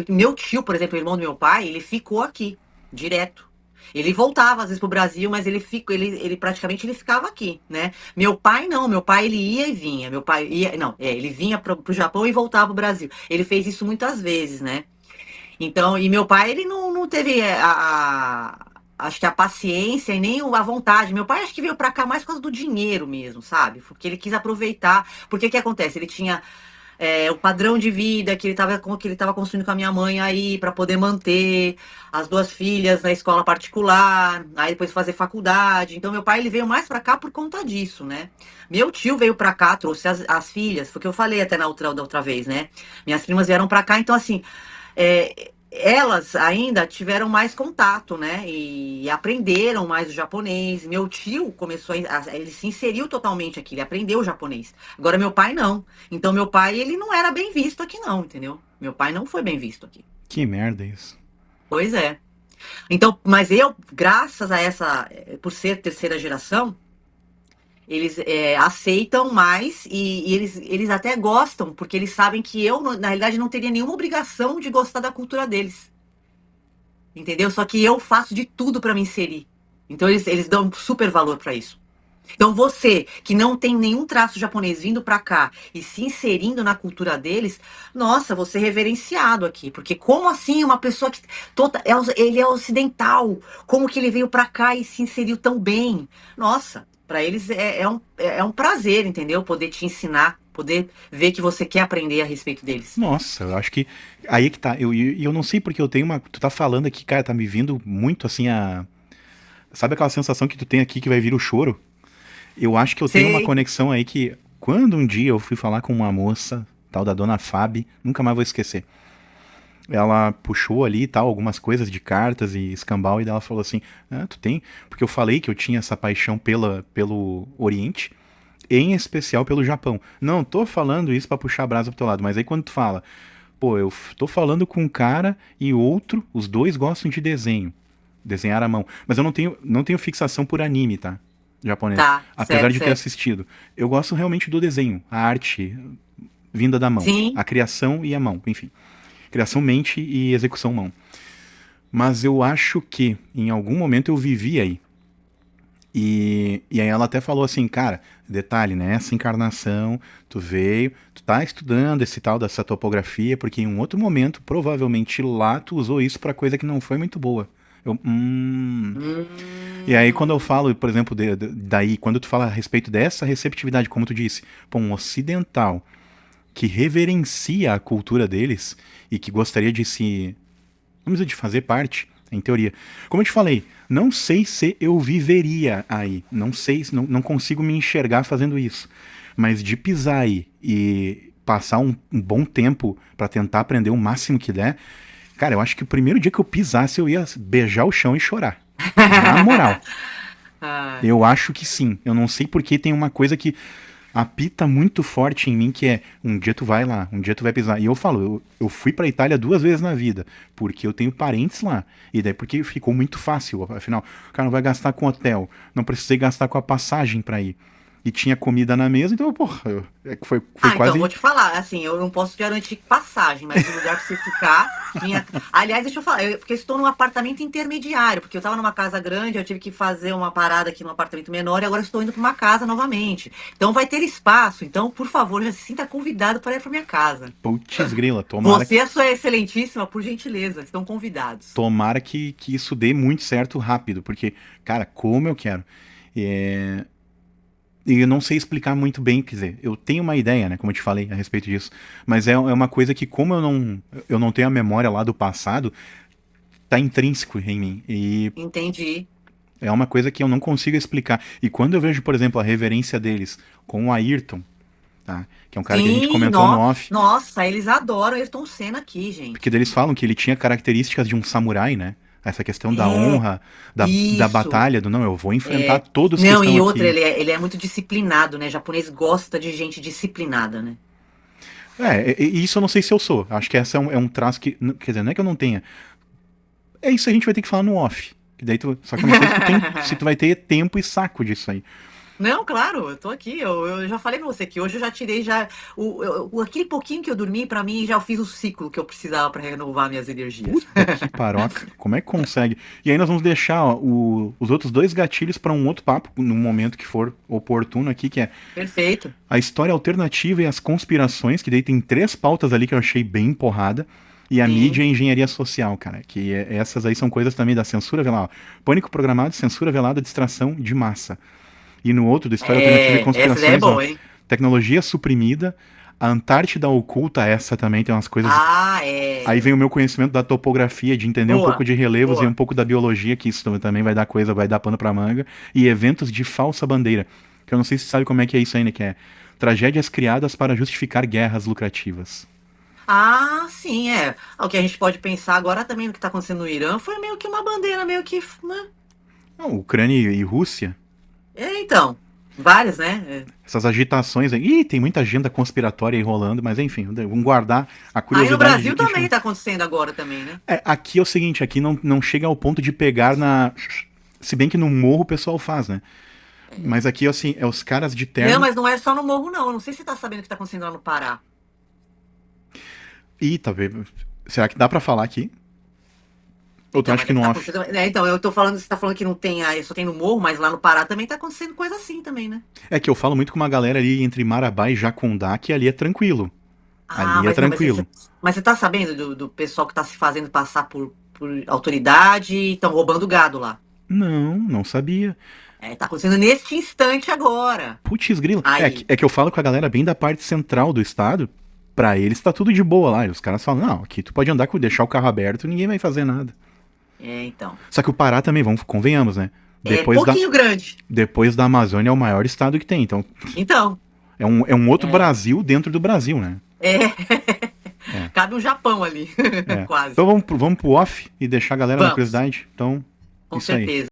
meu tio, por exemplo, o irmão do meu pai, ele ficou aqui, direto. Ele voltava às vezes pro Brasil, mas ele praticamente ele ficava aqui, né? Meu pai não, meu pai ele ia e vinha. Meu pai ia, não, ele vinha pro Japão e voltava pro Brasil. Ele fez isso muitas vezes, né? Então, e meu pai, ele não teve acho que a paciência e nem a vontade. Meu pai acho que veio pra cá mais por causa do dinheiro mesmo, sabe? Porque ele quis aproveitar. Porque o que acontece? Ele tinha o padrão de vida que ele tava construindo com a minha mãe aí para poder manter as duas filhas na escola particular, aí depois fazer faculdade. Então meu pai ele veio mais para cá por conta disso, né? Meu tio veio para cá, trouxe as filhas, foi o que eu falei até da outra vez, né? Minhas primas vieram para cá, então assim, elas ainda tiveram mais contato, né? E aprenderam mais o japonês. Meu tio ele se inseriu totalmente aqui, ele aprendeu o japonês. Agora meu pai não. Então meu pai, ele não era bem visto aqui não, entendeu? Meu pai não foi bem visto aqui. Que merda isso. Pois é. Então, mas eu, graças a essa, por ser terceira geração, eles aceitam mais e eles até gostam, porque eles sabem que eu, na realidade, não teria nenhuma obrigação de gostar da cultura deles. Entendeu? Só que eu faço de tudo para me inserir. Então eles dão super valor para isso. Então você que não tem nenhum traço japonês vindo para cá e se inserindo na cultura deles, nossa, você é reverenciado aqui, porque como assim uma pessoa que ele é ocidental, como que ele veio para cá e se inseriu tão bem? Nossa, para eles é um prazer, entendeu? Poder te ensinar, poder ver que você quer aprender a respeito deles. Nossa, eu acho que aí é que tá. Eu não sei porque eu tenho uma. Tu tá falando aqui, cara, tá me vindo muito assim a. Sabe aquela sensação que tu tem aqui que vai vir o choro? Eu acho que eu tenho uma Sei. conexão aí que quando um dia eu fui falar com uma moça, tal da dona Fábio, nunca mais vou esquecer. Ela puxou ali e tal, algumas coisas de cartas e escambau, e ela falou assim: ah, tu tem. Porque eu falei que eu tinha essa paixão pelo Oriente, em especial pelo Japão. Não, tô falando isso pra puxar a brasa pro teu lado, mas aí quando tu fala, pô, eu tô falando com um cara e outro, os dois gostam de desenho, desenhar à mão. Mas eu não tenho fixação por anime, tá? Japonês. Tá, Apesar certo, de ter certo. assistido. Eu gosto realmente do desenho, a arte vinda da mão. Sim. A criação e a mão, enfim. Criação mente e execução mão. Mas eu acho que em algum momento eu vivi aí. E aí ela até falou assim, cara, detalhe, né? Essa encarnação, tu veio, tu tá estudando esse tal dessa topografia, porque em um outro momento, provavelmente lá, tu usou isso pra coisa que não foi muito boa. Eu. E aí quando eu Hum. falo, por exemplo, daí, quando tu fala a respeito dessa receptividade, como tu disse, pô, um ocidental que reverencia a cultura deles e que gostaria de se, vamos dizer, de fazer parte, em teoria. Como eu te falei, não sei se eu viveria aí. Não sei, não consigo me enxergar fazendo isso. Mas de pisar aí e passar um bom tempo pra tentar aprender o máximo que der, cara, eu acho que o primeiro dia que eu pisasse eu ia beijar o chão e chorar. Na moral. Ai. Eu acho que sim. Eu não sei porque tem uma coisa que apita muito forte em mim que é um dia tu vai lá, um dia tu vai pisar. E eu falo, eu fui pra Itália 2 vezes na vida, porque eu tenho parentes lá. E daí porque ficou muito fácil, afinal, o cara não vai gastar com hotel, não precisei gastar com a passagem pra ir. E tinha comida na mesa, então, porra, foi Ah, então, quase. vou te falar, assim, eu não posso garantir passagem, mas o lugar pra você ficar. Aliás, deixa eu falar, porque eu estou num apartamento intermediário, porque eu estava numa casa grande, eu tive que fazer uma parada aqui num apartamento menor e agora estou indo para uma casa novamente. Então vai ter espaço, então, por favor, já se sinta convidado para ir para minha casa. Putz grila, tomara, Você e a sua excelentíssima, por gentileza, estão convidados. tomara que isso dê muito certo rápido, porque, cara, como eu quero. É, e eu não sei explicar muito bem, quer dizer, eu tenho uma ideia, né, como eu te falei a respeito disso, mas é uma coisa que como eu não tenho a memória lá do passado, tá intrínseco em mim. E Entendi. é uma coisa que eu não consigo explicar. E quando eu vejo, por exemplo, a reverência deles com o Ayrton, tá, que é um cara que a gente Sim, comentou no off, nossa, eles adoram Ayrton Senna aqui, porque gente. eles falam que ele tinha características de um samurai, né? Essa questão da É, honra, da isso. batalha, do não, eu vou enfrentar É. todos que Não, estão e outra, aqui. ele é muito disciplinado, né? Japonês gosta de gente disciplinada, né? E isso eu não sei se eu sou. Acho que essa é um traço que. Quer dizer, não é que eu não tenha. É isso a gente vai ter que falar no off. Que daí só que eu não sei se tu vai ter tempo e saco disso aí. Não, claro, eu tô aqui. Eu já falei pra você que hoje eu já tirei já aquele pouquinho que eu dormi, pra mim já fiz o ciclo que eu precisava pra renovar minhas energias. Puta que paroca. Como é que consegue? E aí nós vamos deixar ó, os outros dois gatilhos para um outro papo, no momento que for oportuno aqui, que é Perfeito. a história alternativa e as conspirações, que daí tem 3 pautas ali que eu achei bem porrada. E a mídia Sim. e a engenharia social, cara. Que essas aí são coisas também da censura velada. Pânico programado, censura velada, distração de massa. E no outro, da história alternativa e Essa ideia é conspirações, ó. boa, hein? Tecnologia suprimida, a Antártida oculta, essa também tem umas coisas. Ah, Aí é. vem o meu conhecimento da topografia, de entender um pouco Boa, de relevos e um boa. pouco da biologia, que isso também vai dar coisa, vai dar pano pra manga. E eventos de falsa bandeira, que eu não sei se você sabe como é que é isso ainda, que é tragédias criadas para justificar guerras lucrativas. Ah, sim, é. O que a gente pode pensar agora também no que tá acontecendo no Irã foi meio que uma bandeira, meio que, né? Não, Ucrânia e Rússia, É, então. Várias, né? Essas agitações aí. Ih, tem muita agenda conspiratória aí rolando, mas enfim, vamos guardar a Aí no curiosidade de Brasil que a gente também não... tá acontecendo agora também, né? Aqui é o seguinte, aqui não chega ao ponto de pegar na. Se bem que no morro o pessoal faz, né? Mas aqui, assim, é os caras de Não, terno. mas não é só no morro, não. Eu não sei se você tá sabendo o que tá acontecendo lá no Pará. Ih, tá vendo? Será que dá pra falar aqui? Ou tu Então, acha mas que deve no estar off? acontecendo. Então, eu tô falando, você tá falando que não tem aí, só tem no morro, mas lá no Pará também tá acontecendo coisa assim também, né? É que eu falo muito com uma galera ali entre Marabá e Jacundá, que ali é tranquilo. Ah, Ali é mas não, mas tranquilo. você tá sabendo do pessoal que tá se fazendo passar por autoridade e estão roubando gado lá. Não sabia. É, tá acontecendo neste instante agora. Putz, grilo. Aí. É que eu falo com a galera bem da parte central do estado. Pra eles tá tudo de boa lá. E os caras falam, não, aqui tu pode andar com deixar o carro aberto, ninguém vai fazer nada. É, então. Só que o Pará também, vamos, convenhamos, né? É Depois da, pouquinho grande. depois da Amazônia é o maior estado que tem. Então, Então. é um outro É. Brasil dentro do Brasil, né? É. É, Cabe um Japão ali. é. Quase. Então vamos pro off e deixar a galera na Vamos, curiosidade. Então, com isso aí. certeza.